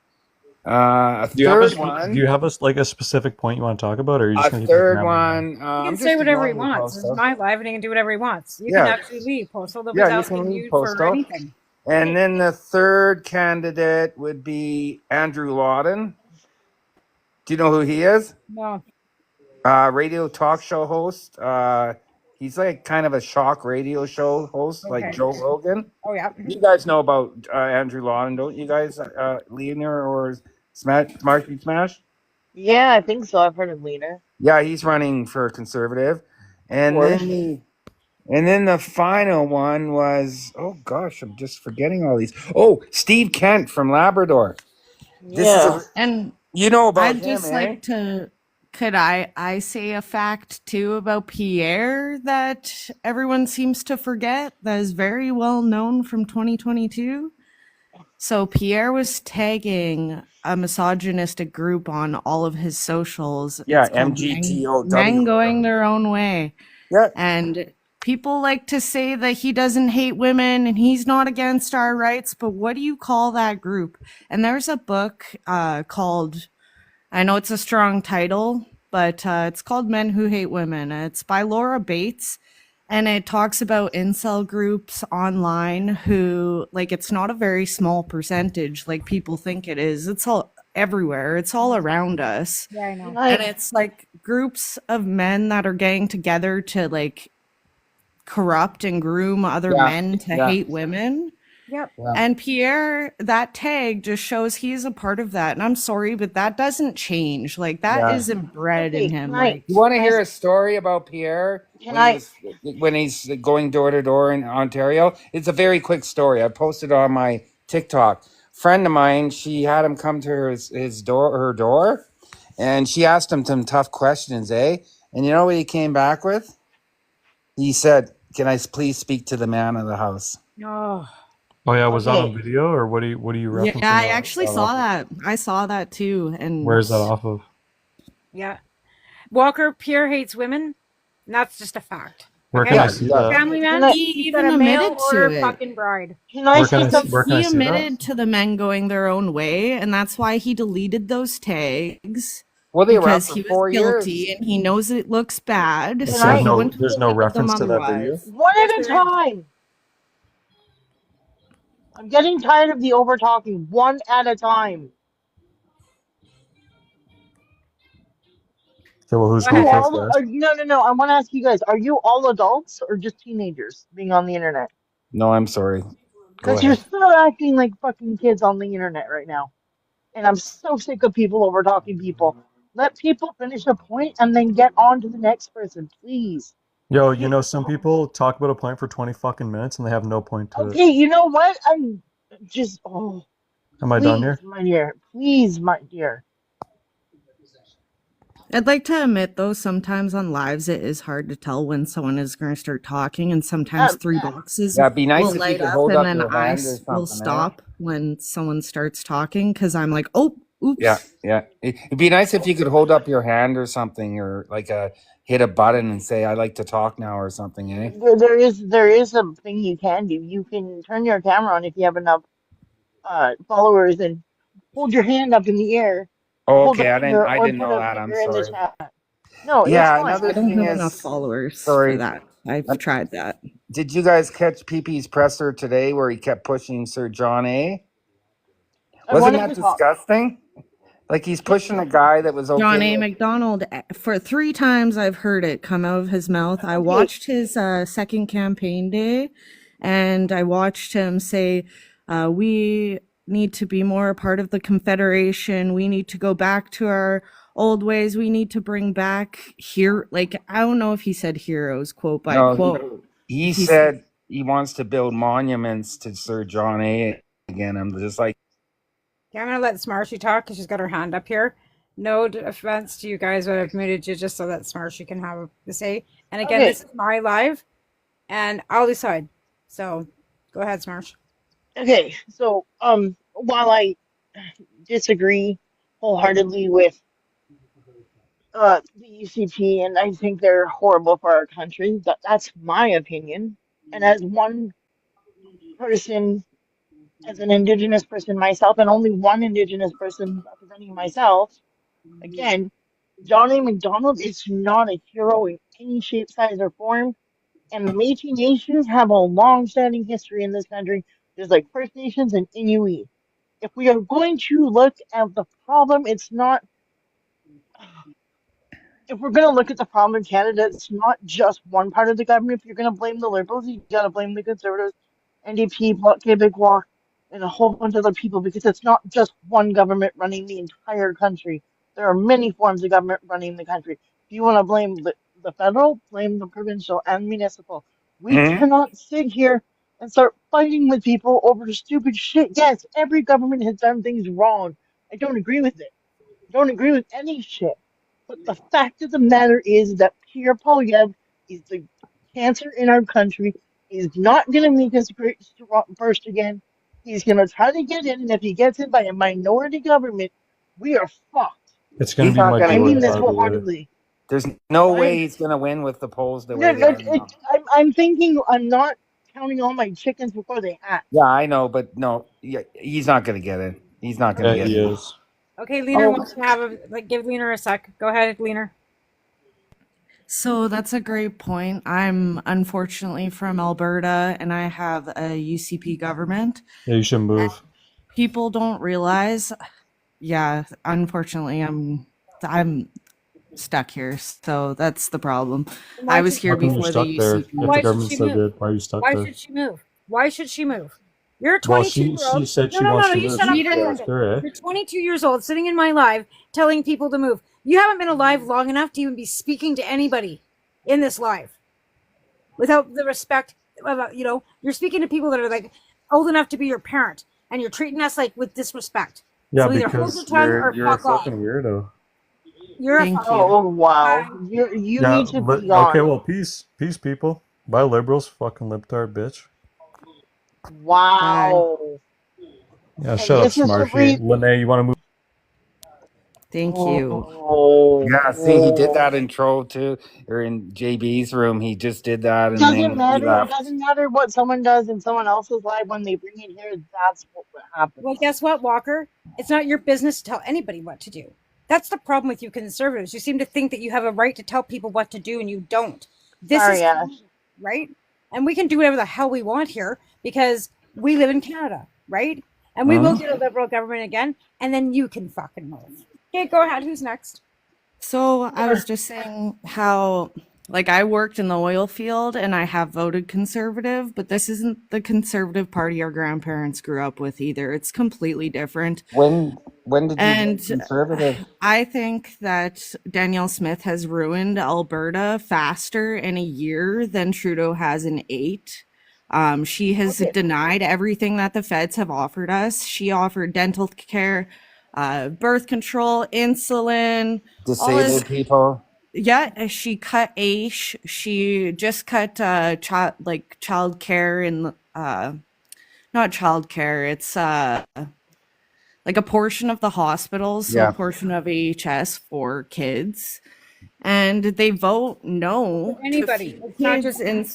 A Do you have third us? Do one. you have us like a specific point you want to talk about, or are you A just gonna keep looking third at my name? one. He can I'm say just whatever he ignoring you, wants. It's Posto. my live and he can do whatever he wants. You can Yeah, actually leave. Postal. Nobody's yeah, you can asking leave, you for Posto. anything. And then the third candidate would be Andrew Lawton. Do you know who he is? No. Radio talk show host. He's like kind of a shock radio show host, like Okay. Joe Rogan. Oh yeah. You guys know about Andrew Lawton, don't you guys? Leaner or Marky Smash? Yeah, I think so. I've heard of Leader. Yeah, he's running for Conservative. Of And course. then the final one was, oh gosh, I'm just forgetting all these. Oh, Steve Kent from Labrador. This is Yeah. And you know about I'd him, just eh? like to, could I say a fact too about Pierre that everyone seems to forget that is very well known from 2022? So Pierre was tagging a misogynistic group on all of his socials. Yeah, It's called MGTOW. Men Going Their Own Way. Yeah, And people like to say that he doesn't hate women and he's not against our rights, but what do you call that group? And there's a book called, I know it's a strong title, but it's called Men Who Hate Women. It's by Laura Bates. And it talks about incel groups online who, like, it's not a very small percentage like people think it is. It's all everywhere, it's all around us. Yeah, I know. Can And I, it's like groups of men that are getting together to, like, corrupt and groom other yeah, men to yeah, hate women. Yep. yeah. And Pierre, that tag just shows he's a part of that. And I'm sorry, but that doesn't change. Like, that Yeah. isn't bred in okay, him. can I, Like, You want to can I, hear a story about Pierre can when he I, was when he's going door to door in Ontario? It's a very quick story. I posted on my TikTok. Friend of mine, she had him come to her door, and she asked him some tough questions, eh? And you know what he came back with? He said, "Can I please speak to the man of the house?" Oh. Oh yeah, was that on okay, video, or what are you yeah, referencing I that actually off saw of? that. I saw that too. And Where's that off of? Yeah. Walker, Pierre hates women. And that's just a fact. Where Okay? can I Yeah, see he does. that? Family can man, I, he he's got even a male admitted or to a it. fucking bride. can I Where can say I something? where can He I see that? admitted to the men going their own way, and that's why he deleted those tags Well, they were up because for he was 4 guilty years. and he knows it looks bad, It Can so says I? he wouldn't there's have no deleted them reference to that video. otherwise. One Yes, at a there is. time. I'm getting tired of the over talking. One at a time. Okay, well, who's Go going You ahead, first, Ed. all guys? are no. I want to ask you guys: are you all adults or just teenagers being on the internet? No, I'm sorry. Go Because you're ahead. still acting like fucking kids on the internet right now, and I'm so sick of people over talking people. Let people finish a point and then get on to the next person, please. Yo, You some people talk about a point for 20 fucking minutes and they have no point to it. okay? You know what? I'm just Am I done please, here? my dear, please, my dear. I'd like to admit, though, sometimes on lives it is hard to tell when someone is going to start talking, and sometimes Um, three boxes Yeah, it'd be nice will if you light could up, hold and up then your hand or will something, eh? stop when someone starts talking because I'm like, oh, Yeah, oops. yeah. It'd be nice if you could hold up your hand or something, or like hit a button and say, "I like to talk now" or something, eh? there is a thing you can do. You can turn your camera on if you have enough followers and hold your hand up in the air, Oh, hold a okay. finger, I or didn't put know a that. I'm finger in the sorry. chat. No, it's Yeah, fine. another I don't thing have enough is, followers for sorry. that. I've uh, tried that. Did you guys catch PP's presser today where he kept pushing Sir John A? I Wasn't wanted that to talk. disgusting? Like he's pushing a guy that was John okay. A. McDonald, for 3 times I've heard it come out of his mouth. I Okay, watched his second campaign day, and I watched him say, we need to be more a part of the Confederation. We need to go back to our old ways. We need to bring back here. Like, I don't know if he said heroes, quote by No, quote. he He said he wants to build monuments to Sir John A again. I'm just like, Okay, I'm gonna let Smarshy talk because she's got her hand up here. No offense to you guys, but I've muted you just so that Smarshy can have the say. And again, Okay. this is my live, and I'll decide. So go ahead, Smarsh. Okay. So, while I disagree wholeheartedly with the UCP, and I think they're horrible for our country. That's my opinion. And as one person, as an Indigenous person myself, and only one Indigenous person representing myself, again, John A. MacDonald is not a hero in any shape, size, or form. And the Métis Nations have a long-standing history in this country, just like First Nations and Inuit. If we are going to look at the problem, it's not if we're going to look at the problem in Canada, it's not just one part of the government. If you're going to blame the Liberals, you got to blame the Conservatives, NDP, Bloc Québécois, and a whole bunch of other people because it's not just one government running the entire country. There are many forms of government running the country. If you want to blame the federal, blame the provincial and municipal. We Hmm. cannot sit here and start fighting with people over stupid shit. Yes, every government has done things wrong. I don't agree with it. Don't agree with any shit. But the fact of the matter is that Pierre Polyev is the cancer in our country. He's not going to make us great first again. He's going to try to get in, and if he gets in by a minority government, we are fucked. It's going to He's be not my going I to boy, mean get this by in. the way. wholeheartedly. There's no Right? way he's going to win with the polls the No, way they are now. I'm thinking I'm not counting all my chickens before they hatch. Yeah, I know, but no, yeah, he's not going to get in. He's not going Yeah, to get he in. is. Okay, Leaner Oh, wants to have give Leaner a sec. Go ahead, Leaner. So that's a great point. I'm unfortunately from Alberta and I have a UCP government. Yeah, you should move. People don't realize, yeah, unfortunately I'm stuck here. So that's the problem. Why I was should here How come you're before the stuck there? UCP. If the Why should government's she so move? good, why are you stuck Why there? should she move? Why should she move? You're a Well, 22 she year old. said No, she no, no, wants no. to You move. shut up We for a didn't. That's second. her, eh? You're 22 years old, sitting in my live, telling people to move. You haven't been alive long enough to even be speaking to anybody in this live without the respect. You're speaking to people that are like old enough to be your parent, and you're treating us like with disrespect. Yeah, So either hold your because tongue you're or you're a fuck off. fucking weirdo. You're a Thank fucking. you. oh wow. Bye. You Yeah, need to be okay, gone. well, peace, people. Bye, liberals, fucking libtard bitch. Bye. Wow. Yeah, And shut up, this is the Smarshy. reason. Lene, you want to move? Thank you. Yeah, see, he did that Oh. in Troll too, or in JB's room. He just did that, It and doesn't then he matter. It left. doesn't matter what someone does in someone else's life when they bring it here. That's what happens. Well, guess what, Walker? It's not your business to tell anybody what to do. That's the problem with you conservatives. You seem to think that you have a right to tell people what to do, and you don't. This Sorry, is Ash. right, and we can do whatever the hell we want here because we live in Canada, right? And we will get a liberal government again, and then you can fucking move. Okay, go ahead. Who's next? So I was just saying how, like, I worked in the oil field and I have voted conservative, but this isn't the conservative party our grandparents grew up with either. It's completely different. When did you And get conservative? I think that Danielle Smith has ruined Alberta faster in a year than Trudeau has in 8. She has Okay. denied everything that the feds have offered us. She offered dental care, birth control, insulin, all this. Disabled people. Yeah, she cut AISH. She just cut child care and not child care. It's like a portion of the hospitals, so Yeah. a portion of AHS for kids, and they vote no For anybody. to It's not kids just in.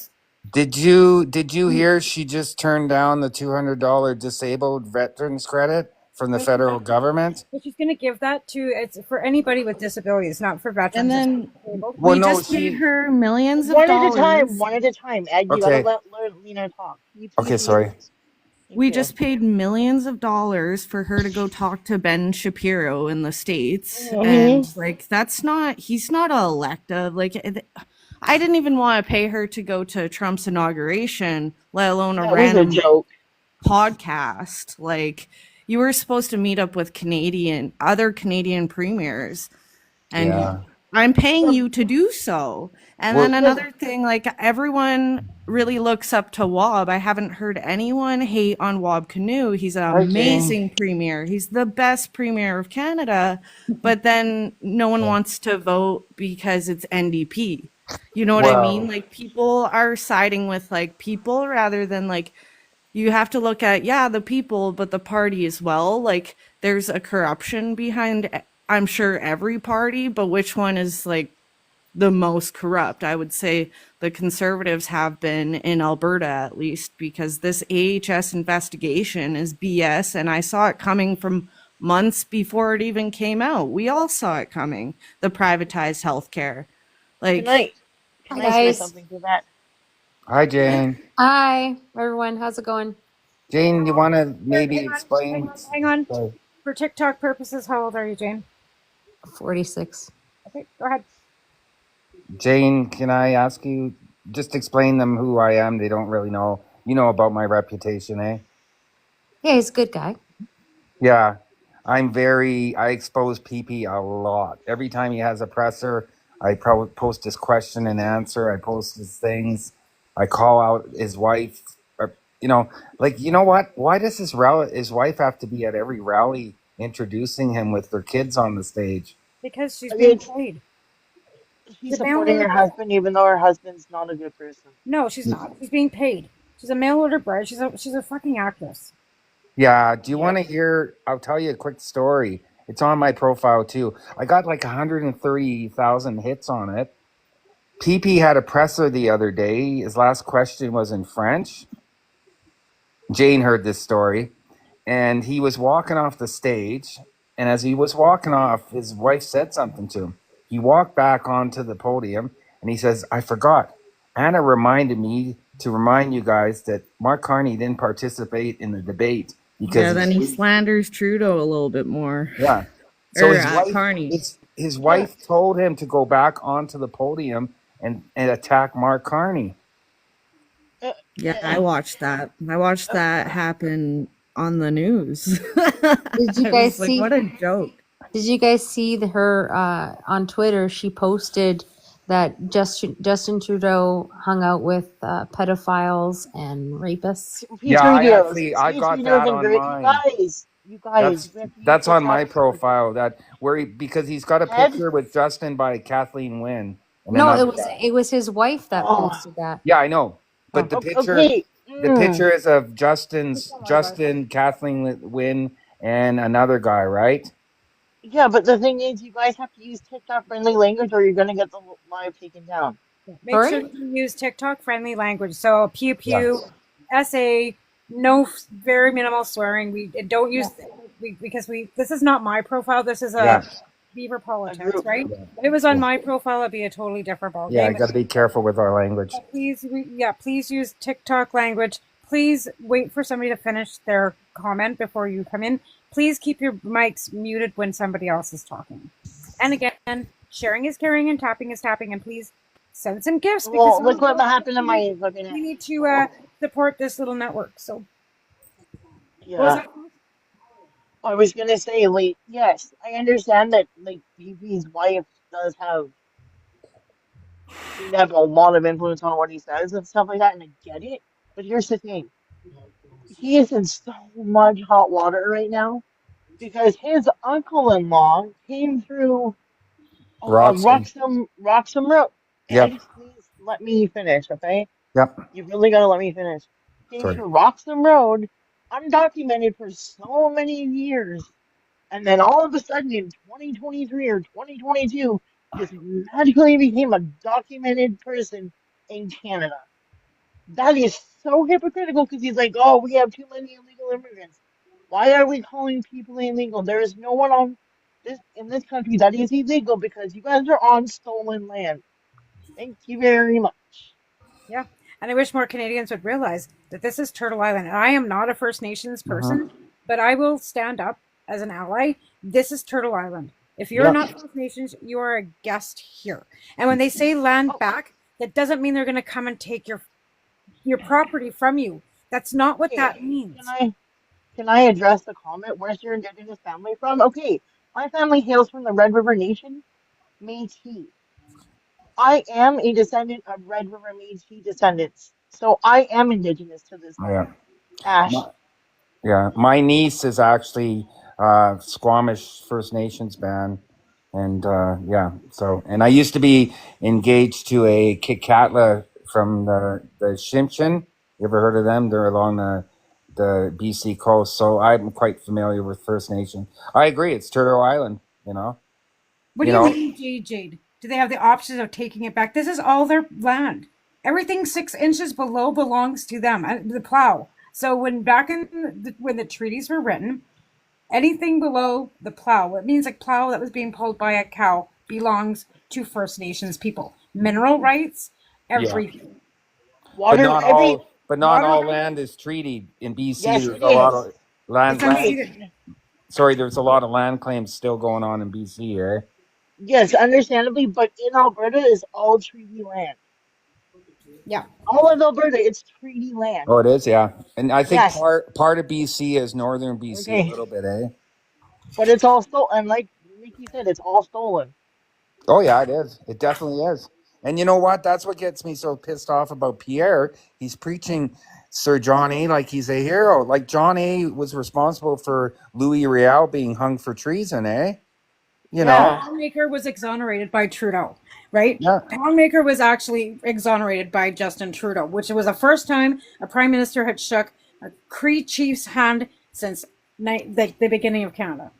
Did you hear she just turned down the $200 disabled veterans credit from the federal government? But she's going to give that to it's for anybody with disabilities, not for veterans. And then disabled. Well, we no, just paid her millions of One at a dollars. time. One at a time. Ed, you Okay. gotta let Lena talk. Okay, sorry. Thank We you. just paid millions of dollars for her to go talk to Ben Shapiro in the States. Mhm. And like, he's not elected. Like, I didn't even want to pay her to go to Trump's inauguration, let alone a That was a random joke. podcast. Like, you were supposed to meet up with other Canadian premiers. And Yeah. I'm paying you to do so. And Well, then another thing, like everyone really looks up to Wob. I haven't heard anyone hate on Wob Canoe. He's an hi, Jane. amazing premier. He's the best premier of Canada. But then no one wants to vote because it's NDP. You know what I mean? Well, Like people are siding with like people rather than like you have to look at yeah the people but the party as well. Like there's a corruption behind I'm sure every party, but which one is like the most corrupt? I would say the Conservatives have been in Alberta at least, because this AHS investigation is BS, and I saw it coming from months before it even came out. We all saw it coming, the privatized healthcare. Can I Like, can Hi I say guys. something to that? hi, Jane. Hi everyone. How's it going? Jane, you want to maybe Hang on, explain? hang on. Sorry. For TikTok purposes, how old are you, Jane? 46. Okay, go ahead. Jane, can I ask you just explain them who I am? They don't really know. You know about my reputation, eh? Yeah, he's a good guy. Yeah, I expose PP a lot. Every time he has a presser, I post his question and answer. I post his things. I call out his wife. Or, you know what? Why does his wife have to be at every rally introducing him with their kids on the stage? Because she's I being mean, paid. she's The mail supporting order her bride. husband even though her husband's not a good person. No, she's not. She's being paid. She's a mail order bride. She's a fucking actress. Yeah, do you Yeah. want to hear? I'll tell you a quick story. It's on my profile too. I got like 130,000 hits on it. PP had a presser the other day. His last question was in French. Jane heard this story, and he was walking off the stage. And as he was walking off, his wife said something to him. He walked back onto the podium and he says, I forgot. Anna reminded me to remind you guys that Mark Carney didn't participate in the debate because yeah, then he slanders Trudeau a little bit more. yeah. So Or his wife, Carney. his wife told him to go back onto the podium and attack Mark Carney. Yeah, I watched that. I watched that happen on the news. Did you I guys was like, see what a joke. Did you guys see her on Twitter? She posted that Justin Trudeau hung out with pedophiles and rapists. Yeah, P3 deals. I got P3 deals that and on great. mine. You guys, we have to use That's on my TikTok. profile. Because he's got a Ted? picture with Justin by Kathleen Wynne. And No, another it was guy. it was his wife that Oh. posted that. Yeah, I know. But Oh. Okay. the picture is of Justin, Kathleen Wynne, and another guy, right? Yeah, but the thing is, you guys have to use TikTok friendly language or you're going to get the live taken down. Make Sorry? sure you use TikTok friendly language. So pew pew, Yeah. SA, no very minimal swearing. We don't use because this is not my profile. This is a Yeah. Beaver Politics, group. right? If it was on my profile, it'd be a totally different ballgame. Yeah, I got to be careful with our language. Please, please use TikTok language. Please wait for somebody to finish their comment before you come in. Please keep your mics muted when somebody else is talking. And again, sharing is caring and tapping is tapping. And please send some gifts Well, because look what happened to my fucking. we need to support this little network. So, what was Yeah. that? I was gonna say, like, yes, I understand that, like, BB's wife does seem to have a lot of influence on what he says and stuff like that, and I get it. But here's the thing: he is in so much hot water right now because his uncle-in-law came through Roxham. Roxham Road. Yep. Ed, please let me finish, okay? Yep. You really gotta let me finish. Came Sorry. through Roxham Road, undocumented for so many years. And then all of a sudden in 2023 or 2022, just magically became a documented person in Canada. That is so hypocritical because he's like, oh, we have too many illegal immigrants. Why are we calling people illegal? There is no one on in this country that is illegal because you guys are on stolen land. Thank you very much. Yeah. And I wish more Canadians would realize that this is Turtle Island. And I am not a First Nations person, but I will stand up as an ally. This is Turtle Island. If you're Yeah. not First Nations, you are a guest here. And when they say land back, that doesn't mean they're going to come and take your property from you. That's not what that means. Can I address the comment? Where's your Indigenous family from? Okay, my family hails from the Red River Nation. Métis. I am a descendant of Red River Métis descendants, so I am indigenous to this Yeah. land. Ash. Yeah, my niece is actually Squamish First Nations band, and yeah. So, and I used to be engaged to a Kitkatla from the Shinshin. You ever heard of them? They're along the BC coast, so I'm quite familiar with First Nation. I agree. It's Turtle Island. You know. What You do you know. mean, Jade? Do they have the option of taking it back? This is all their land. Everything 6 inches below belongs to them. The plow. So when back when the treaties were written, anything below the plow, it means like plow that was being pulled by a cow, belongs to First Nations people. Mineral rights, Yeah. everything. But Water, not every all. But not water all rights. land is treated in BC. Yes, There's it a lot is. of land. It's Land. unceded. Sorry, there's a lot of land claims still going on in BC. Eh? Yes, understandably, but in Alberta is all treaty land. Yeah. All of Alberta, it's treaty land. Oh, it is, yeah. And I think Yes. part of BC is northern BC a Okay. little bit, eh? But it's all stolen. And like Nikki said, it's all stolen. Oh yeah, it is. It definitely is. And you know what? That's what gets me so pissed off about Pierre. He's preaching Sir John A. like he's a hero. Like John A. was responsible for Louis Riel being hung for treason, eh? You know? Yeah. Longmaker was exonerated by Trudeau, right? Yeah. Longmaker was actually exonerated by Justin Trudeau, which was the first time a prime minister had shook a Cree chief's hand since the beginning of Canada.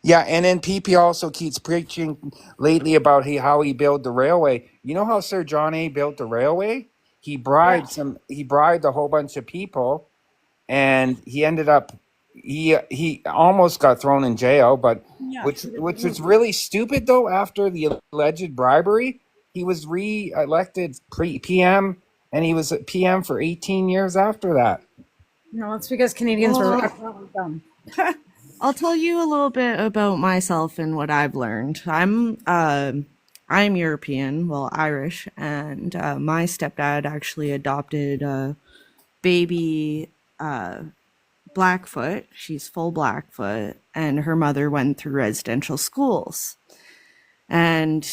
Yeah, and then PP also keeps preaching lately about how he built the railway. You know how Sir John A. built the railway? He Yeah. bribed a whole bunch of people, and he ended up he almost got thrown in jail, but Yeah. which was really stupid though. After the alleged bribery, he was re-elected PM, and he was PM for 18 years after that. No, it's because Canadians were Well, dumb. I'll tell you a little bit about myself and what I've learned. I'm European, well Irish, and my stepdad actually adopted a baby Blackfoot. She's full Blackfoot, and her mother went through residential schools. And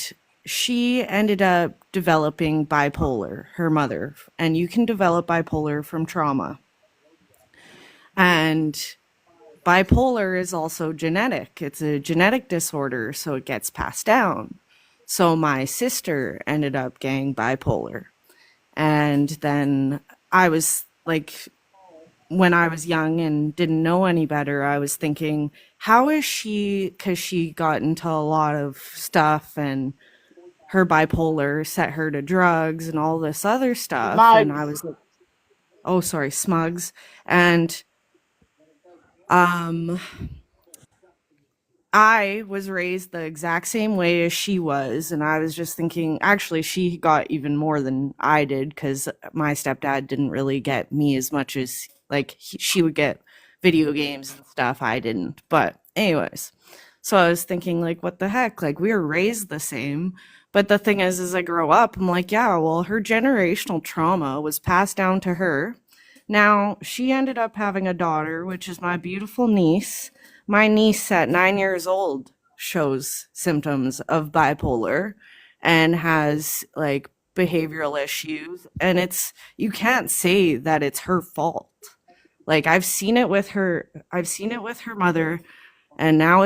she ended up developing bipolar, her mother, and you can develop bipolar from trauma. And bipolar is also genetic. It's a genetic disorder, so it gets passed down. So my sister ended up getting bipolar. And then I was like, when I was young and didn't know any better, I was thinking, how is she, because she got into a lot of stuff and her bipolar set her to drugs and all this other stuff. And I Mugs. was like, oh, sorry, smugs. And um, I was raised the exact same way as she was, and I was just thinking, actually, she got even more than I did because my stepdad didn't really get me as much as she would get video games and stuff. I didn't. But anyways, so I was thinking, like, what the heck? Like, we were raised the same. But the thing is, as I grow up, I'm like, yeah, well, her generational trauma was passed down to her. Now, she ended up having a daughter, which is my beautiful niece. My niece at 9 years old shows symptoms of bipolar and has like behavioral issues. And you can't say that it's her fault. Like I've seen it with her mother, and now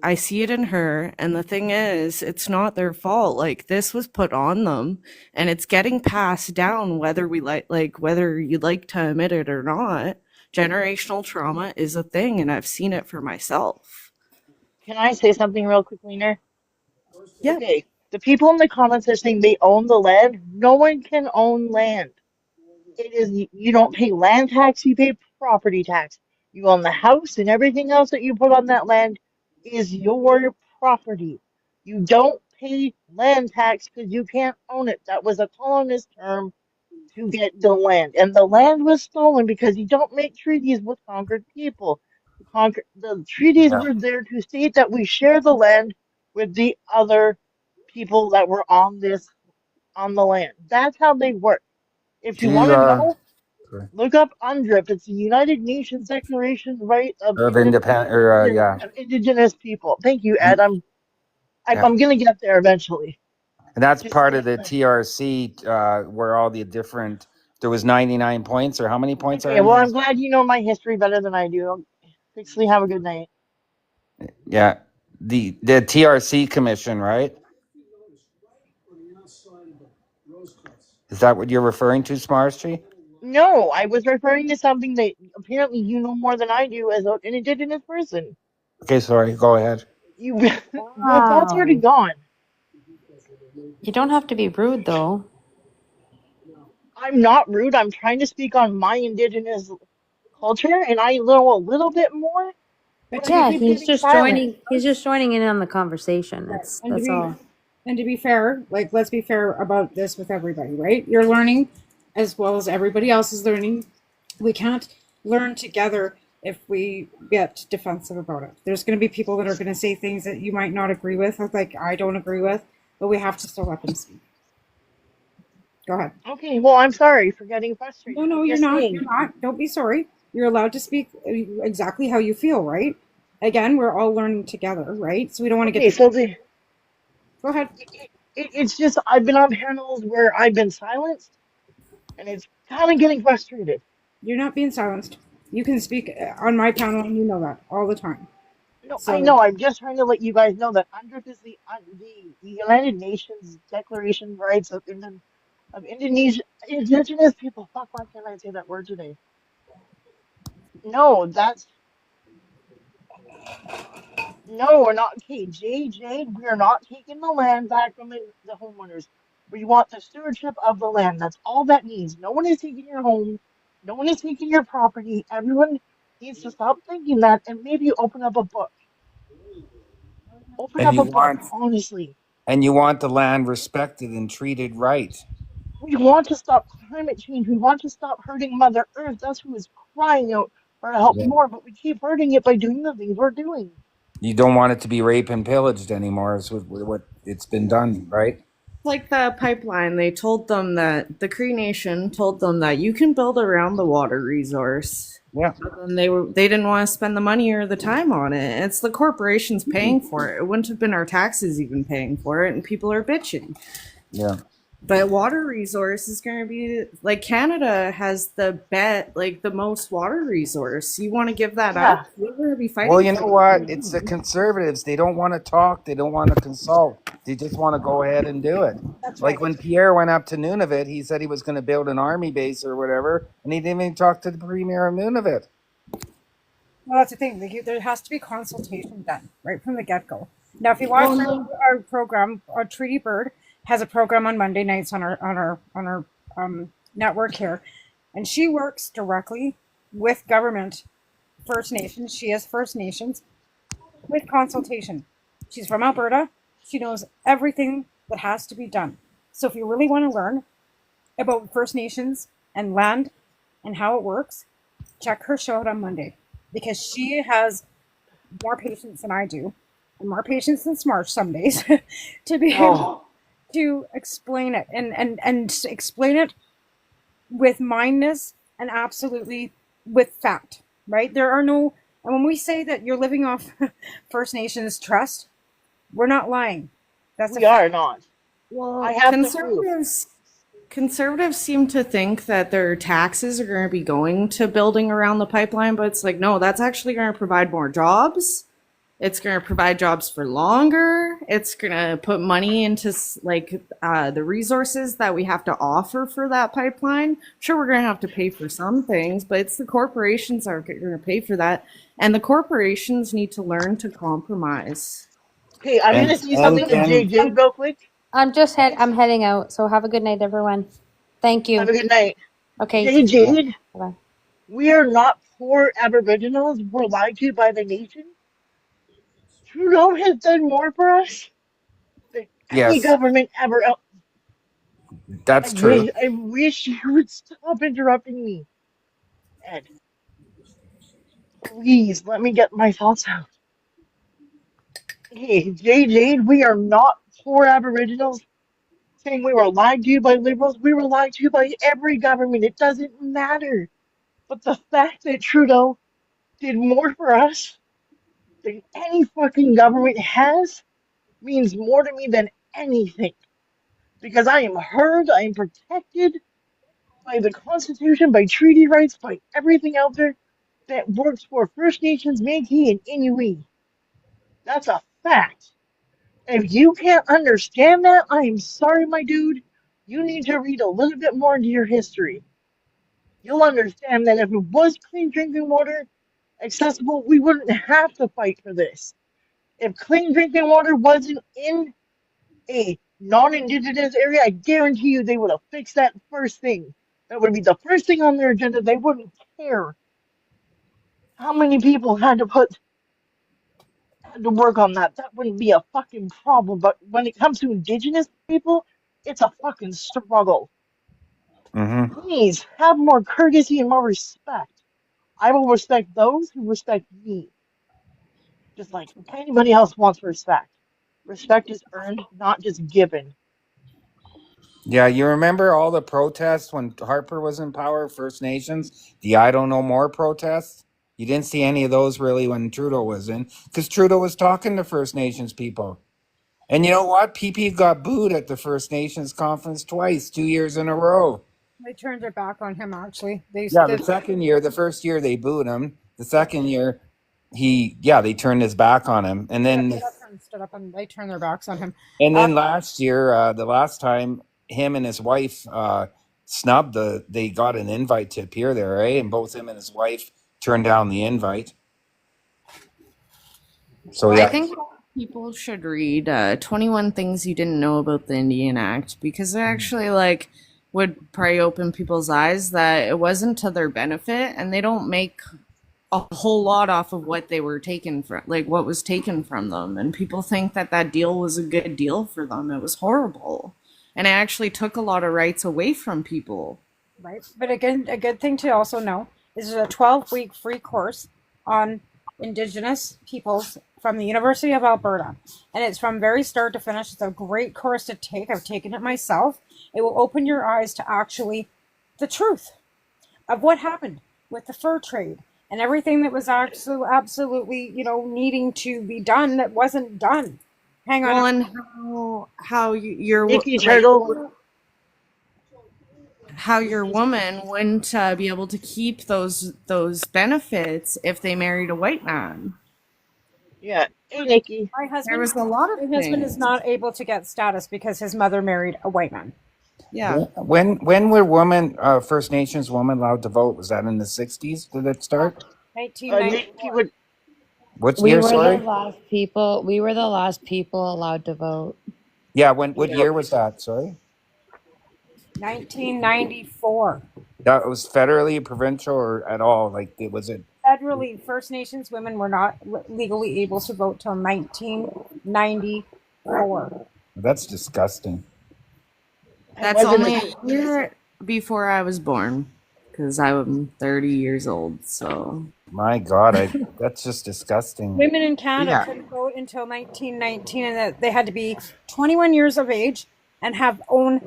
I see it in her. And the thing is, it's not their fault. Like this was put on them, and it's getting passed down whether whether you like to admit it or not. Generational trauma is a thing, and I've seen it for myself. Can I say something real quick, Wiener? Yeah. Okay. The people in the comments are saying they own the land. No one can own land. It is, you don't pay land tax, you pay property tax. You own the house, and everything else that you put on that land is your property. You don't pay land tax because you can't own it. That was a colonist term to get the land. And the land was stolen because you don't make treaties with conquered people. The treaties Yeah. were there to state that we share the land with the other people that were on the land. That's how they work. If Do you you want to know, look up UNDRIP. It's the United Nations Declaration of Right of of independent or yeah. Indigenous People. Thank you, Ed. Yeah. I'm gonna get there eventually. And that's Just part of the TRC, where all the different, there was 99 points, or how many points are okay. in Well, there? I'm glad you know my history better than I do. Fixley, have a good night. Yeah. The TRC commission, right? Is that what you're referring to, Smarstry? No, I was referring to something that apparently you know more than I do as an indigenous person. Okay, sorry, go ahead. You, well, that's already Wow. gone. You don't have to be rude though. I'm not rude. I'm trying to speak on my indigenous culture, and I know a little bit more, But but to you be Yeah, keep he's getting just silent. joining. He's just joining in on the conversation. right, That's all. and to be fair, like let's be fair about this with everybody, right? You're learning as well as everybody else is learning. We can't learn together if we get defensive about it. There's going to be people that are going to say things that you might not agree with, like I don't agree with, but we have to still let them speak. Go ahead. Okay, well, I'm sorry for getting No, frustrated. no, I'm you're just not. saying. You're not. Don't be sorry. You're allowed to speak exactly how you feel, right? Again, we're all learning together, right? So we don't want to get Okay, so the Go ahead. it's just I've been on panels where I've been silenced, and it's kind of getting frustrated. You're not being silenced. You can speak on my panel, and you know that all the time. No, I So know. I'm just trying to let you guys know that UNDRIP is the United Nations Declaration of Rights of Indonesia indigenous people. Fuck, why can't I say that word today? No, that's no, we're not. Okay, JJ, we are not taking the land back from the homeowners. We want the stewardship of the land. That's all that means. No one is taking your home. No one is taking your property. Everyone needs to stop thinking that and maybe open up a book. Open And up you a book, want honestly. the land respected and treated right. We want to stop climate change. We want to stop hurting Mother Earth. That's who is crying out for help Yeah. more, but we keep hurting it by doing the things we're doing. You don't want it to be rape and pillaged anymore, is what it's been done, right? Like the pipeline, they told them that the Cree Nation told them that you can build around the water resource. Yeah. And they didn't want to spend the money or the time on it. It's the corporations paying for it. It wouldn't have been our taxes even paying for it, and people are bitching. Yeah. But water resource is going to be like Canada has the most water resource. You want to give that Yeah. up? We're going to be fighting. Well, you know for what? it. It's the conservatives. They don't want to talk. They don't want to consult. They just want to go ahead and do it. that's Like right. when Pierre went up to Nunavut, he said he was going to build an army base or whatever, and he didn't even talk to the premier of Nunavut. Well, that's the thing. There has to be consultation done right from the get go. Now, if you watch our program, our Treaty Bird has a program on Monday nights on our network here, and she works directly with government, First Nations. She has First Nations with consultation. She's from Alberta. She knows everything that has to be done. So if you really want to learn about First Nations and land and how it works, check her show out on Monday because she has more patience than I do and more patience than Smarsh some days to be able to explain it and explain it with mindness and absolutely with fact, right? There are no, and when we say that you're living off First Nations trust, we're not lying. That's We are not. Well, I have the proof. conservatives seem to think that their taxes are going to be going to building around the pipeline, but it's like, no, that's actually going to provide more jobs. It's going to provide jobs for longer. It's going to put money into the resources that we have to offer for that pipeline. Sure, we're going to have to pay for some things, but it's the corporations that are going to pay for that. And the corporations need to learn to compromise. Okay, I'm going to say something to JJ real quick. I'm heading out. So have a good night, everyone. Thank you. Have a good night. Okay. JJ, Bye. we are not poor Aboriginals. We're lied to by the nation. Trudeau has done more for us than any Yes, government ever. that's true. I wish you would stop interrupting me. Ed, please let me get my thoughts out. Hey, JJ, we are not poor Aboriginals saying we were lied to by liberals. We were lied to by every government. It doesn't matter. But the fact that Trudeau did more for us than any fucking government has means more to me than anything because I am heard, I am protected by the Constitution, by treaty rights, by everything out there that works for First Nations, Métis, and Inuit. That's a fact. If you can't understand that, I am sorry, my dude. You need to read a little bit more into your history. You'll understand that if it was clean drinking water accessible, we wouldn't have to fight for this. If clean drinking water wasn't in a non-indigenous area, I guarantee you they would have fixed that first thing. That would be the first thing on their agenda. They wouldn't care how many people had to work on that. That wouldn't be a fucking problem. But when it comes to indigenous people, it's a fucking struggle. Mm-hmm. Please have more courtesy and more respect. I will respect those who respect me, just like anybody else wants respect. Respect is earned, not just given. Yeah, you remember all the protests when Harper was in power, First Nations, the I Don't Know More protests? You didn't see any of those really when Trudeau was in, because Trudeau was talking to First Nations people. And you know what? PP got booed at the First Nations conference twice, 2 years in a row. They turned their back on him. Actually, Yeah, the second year, the first year they booed him. The second year, they turned his back on him. And then stood up and they turned their backs on him. last year, the last time him and his wife snubbed they got an invite to appear there, right? And both him and his wife turned down the invite. So I yeah, think people should read 21 Things You Didn't Know About the Indian Act because it actually would probably open people's eyes that it wasn't to their benefit and they don't make a whole lot off of what they were taken from, what was taken from them. And people think that that deal was a good deal for them. It was horrible. And it actually took a lot of rights away from people. Right. But again, a good thing to also know is there's a 12-week free course on Indigenous peoples from the University of Alberta. And it's from very start to finish. It's a great course to take. I've taken it myself. It will open your eyes to actually the truth of what happened with the fur trade and everything that was absolutely, needing to be done that wasn't done. Hang on. Well, and how your Nikki Turtle. How your woman wouldn't be able to keep those benefits if they married a white man. Yeah. Hey, Nikki. My husband, There was a lot of my husband things. is not able to get status because his mother married a white man. Yeah. when were First Nations women allowed to vote? Was that in the 60s? Did it start? 1994. Nikki would. What We year? were Sorry. the last people. We were the last people allowed to vote. Yeah. What year was that? Sorry. 1994. That was federally, provincial, or at all? Was it? Federally, First Nations women were not legally able to vote till 1994. That's disgusting. That's wasn't only it- a year before I was born because I'm 30 years old. So My God, that's just disgusting. Women in Canada Yeah. couldn't vote until 1919, and that they had to be 21 years of age and have own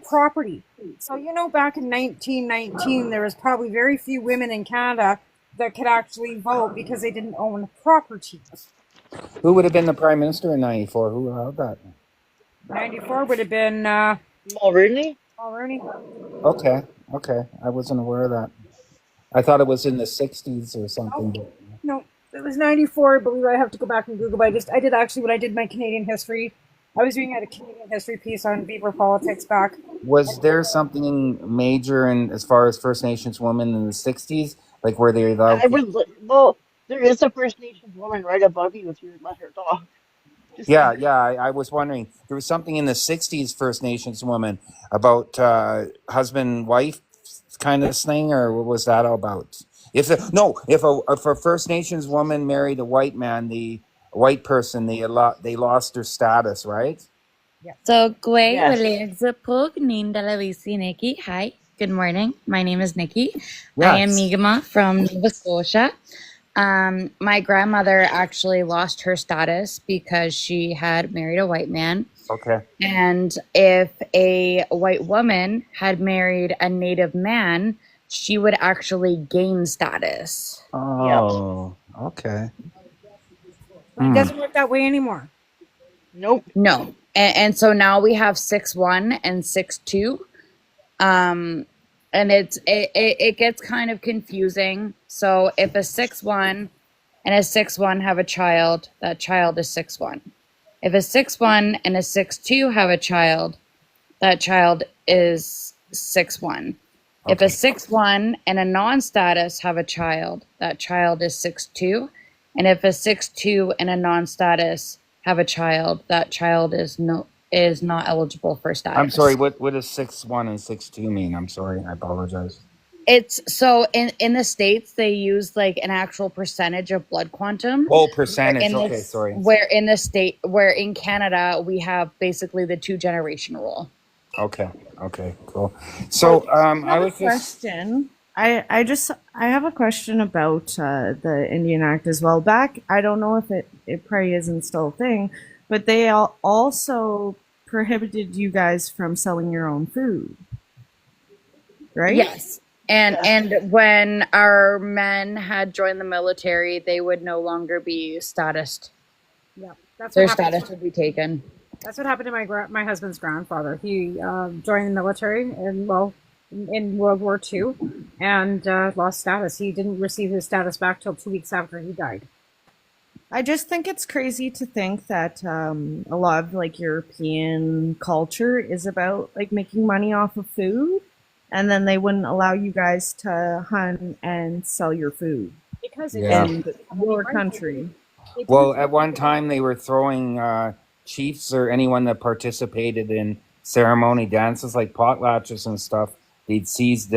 property. So back in 1919, there was probably very few women in Canada that could actually vote because they didn't own property. Who would have been the prime minister in '94? Who allowed that? 94 would have been Mulroney? Mulroney. Okay. I wasn't aware of that. I thought it was in the 60s or something. No, it was 94. I believe I have to go back and Google. But I did actually when I did my Canadian history. I was doing a Canadian history piece on Beaver politics back. Was there something major in as far as First Nations women in the 60s? Were they allowed? Well, there is a First Nations woman right above you if you let her talk. Just Yeah, saying. I was wondering. There was something in the 60s First Nations woman about husband wife kind of thing, or what was that all about? If a First Nations woman married a white man, the white person they lost their status, right? So, Yes. Nikki. Hi, good morning. My name is Nikki. Yes. I am Mi'kmaq from Nova Scotia. My grandmother actually lost her status because she had married a white man. Okay. And if a white woman had married a native man, she would actually gain status. Oh, okay. But it doesn't work that way anymore. Nope. No. And so now we have 6-1 and 6-2. And it gets kind of confusing. So if a 6-1 and a 6-1 have a child, that child is 6-1. If a 6-1 and a 6-2 have a child, that child is 6-1. If a Okay. 6-1 and a non-status have a child, that child is 6-2. And if a 6-2 and a non-status have a child, that child is not eligible for I'm sorry. status. What does 6-1 and 6-2 mean? I'm sorry. I apologize. It's so in the States they use like an actual percentage of blood quantum. Oh, Where percentage. in Okay, this sorry. where in Canada we have basically the 2-generation rule. Okay. Okay. Cool. Well, So I I have a was just question. I have a question about the Indian Act as well. Back, I don't know if it probably isn't still a thing, but they also prohibited you guys from selling your own food, right? Yes. And yes. and when our men had joined the military, they would no longer be statused. Yeah, that's Their what happened. status would be taken. That's what happened to my husband's grandfather. He joined the military in World War II and lost status. He didn't receive his status back till 2 weeks after he died. I just think it's crazy to think that a lot of like European culture is about like making money off of food, and then they wouldn't allow you guys to hunt and sell your food Because Yeah. in your country. Well, at one time they were throwing chiefs or anyone that participated in ceremony dances like potlatches and stuff. They'd seize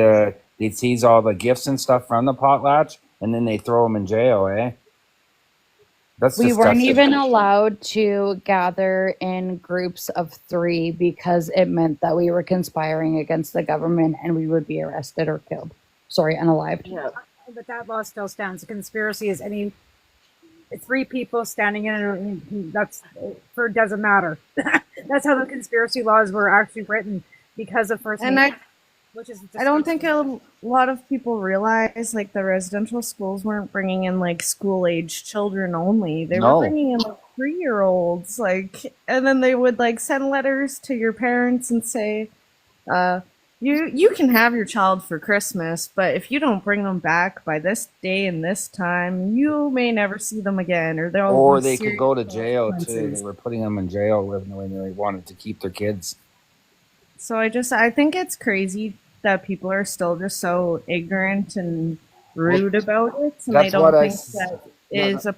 all the gifts and stuff from the potlatch, and then they throw them in jail. Eh? That's We weren't disgusting. even allowed to gather in groups of 3 because it meant that we were conspiring against the government and we would be arrested or killed. Sorry, unalived. Yeah. But that law still stands. A conspiracy is any 3 people standing in it. That's for doesn't matter. That's how the conspiracy laws were actually written because of First And Nations, which is I don't think a lot of people realize like the residential schools weren't bringing in like school age children only. They No. were bringing in like 3-year-olds, like, and then they would like send letters to your parents and say, you can have your child for Christmas, but if you don't bring them back by this day and this time, you may never see them again, or they'll Or be they could serious go to jail too. consequences. They were putting them in jail when they wanted to keep their kids. So I think it's crazy that people are still just so ignorant and rude about it, and they That's don't what I think s- that yeah, is a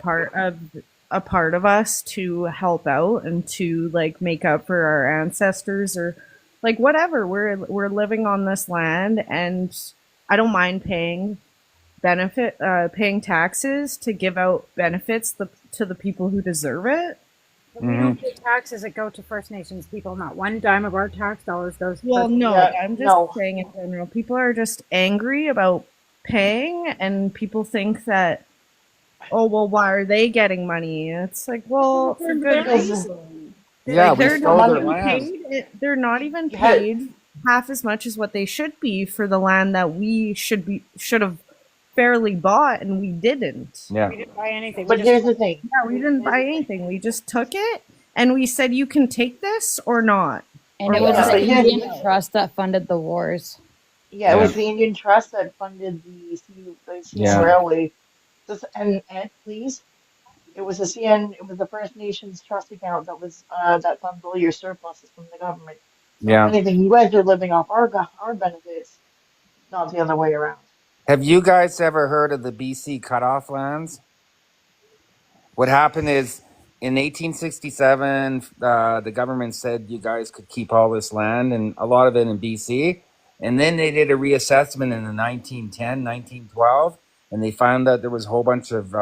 part of us to help out and to like make up for our ancestors or like whatever. We're living on this land, and I don't mind paying paying taxes to give out benefits to the people who deserve it. But we don't pay taxes that go to First Nations people. Not one dime of our tax dollars goes. Well, no, Yeah, I'm just no. saying in general. People are just angry about paying, and people think that, oh, well, why are they getting money? It's like, well, for good Because reason. Yeah, Like we they're stole not their even land. paid. They're not even you had, paid half as much as what they should be for the land that we should have fairly bought, and we didn't. Yeah. We didn't buy anything. but here's the thing. Yeah, we didn't buy anything. We just took it, and we said, you can take this or not. And Or it was Yeah, the but here's the Indian thing. Trust that funded the wars. Yeah, it Yeah. was the Indian Trust that funded the CN Yeah. Railway. And please, it was the First Nations trust account that funds all your surpluses from the government. So if Yeah. anything, you guys are living off our benefits, not the other way around. Have you guys ever heard of the BC cutoff lands? What happened is in 1867, the government said you guys could keep all this land and a lot of it in BC. And then they did a reassessment in the 1910, 1912, and they found that there was a whole bunch of,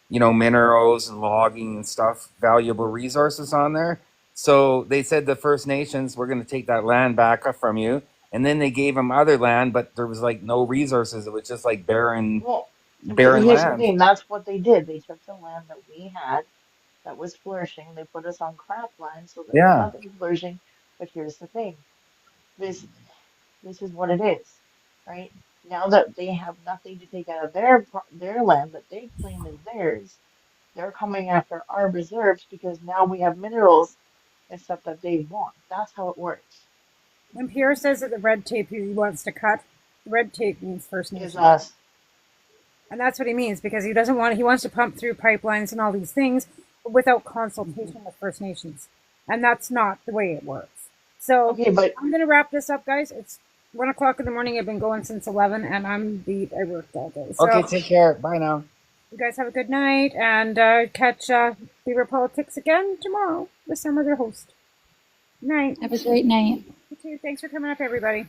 minerals and logging and stuff, valuable resources on there. So they said the First Nations, we're going to take that land back from you. And then they gave them other land, but there was like no resources. It was just like barren Well, but barren here's the land. thing. That's what they did. They took the land that we had that was flourishing. They put us on crap land so that Yeah. nothing was flourishing. But here's the thing. This this is what it is, right? Now that they have nothing to take out of their land that they claim is theirs, They're coming after our reserves because now we have minerals and stuff that they want. That's how it works. When Pierre says that the red tape he wants to cut, red tape means First Is Nation. us. And that's what he means, because he wants to pump through pipelines and all these things without consultation with First Nations. And that's not the way it works. So Okay, but I'm going to wrap this up, guys. It's 1 o'clock in the morning. I've been going since 11 and I'm beat. I worked all day. So Okay, take care. Bye now. you guys have a good night and catch Beaver Politics again tomorrow with some other host. Night. Have a great night. You too. Thanks for coming up, everybody.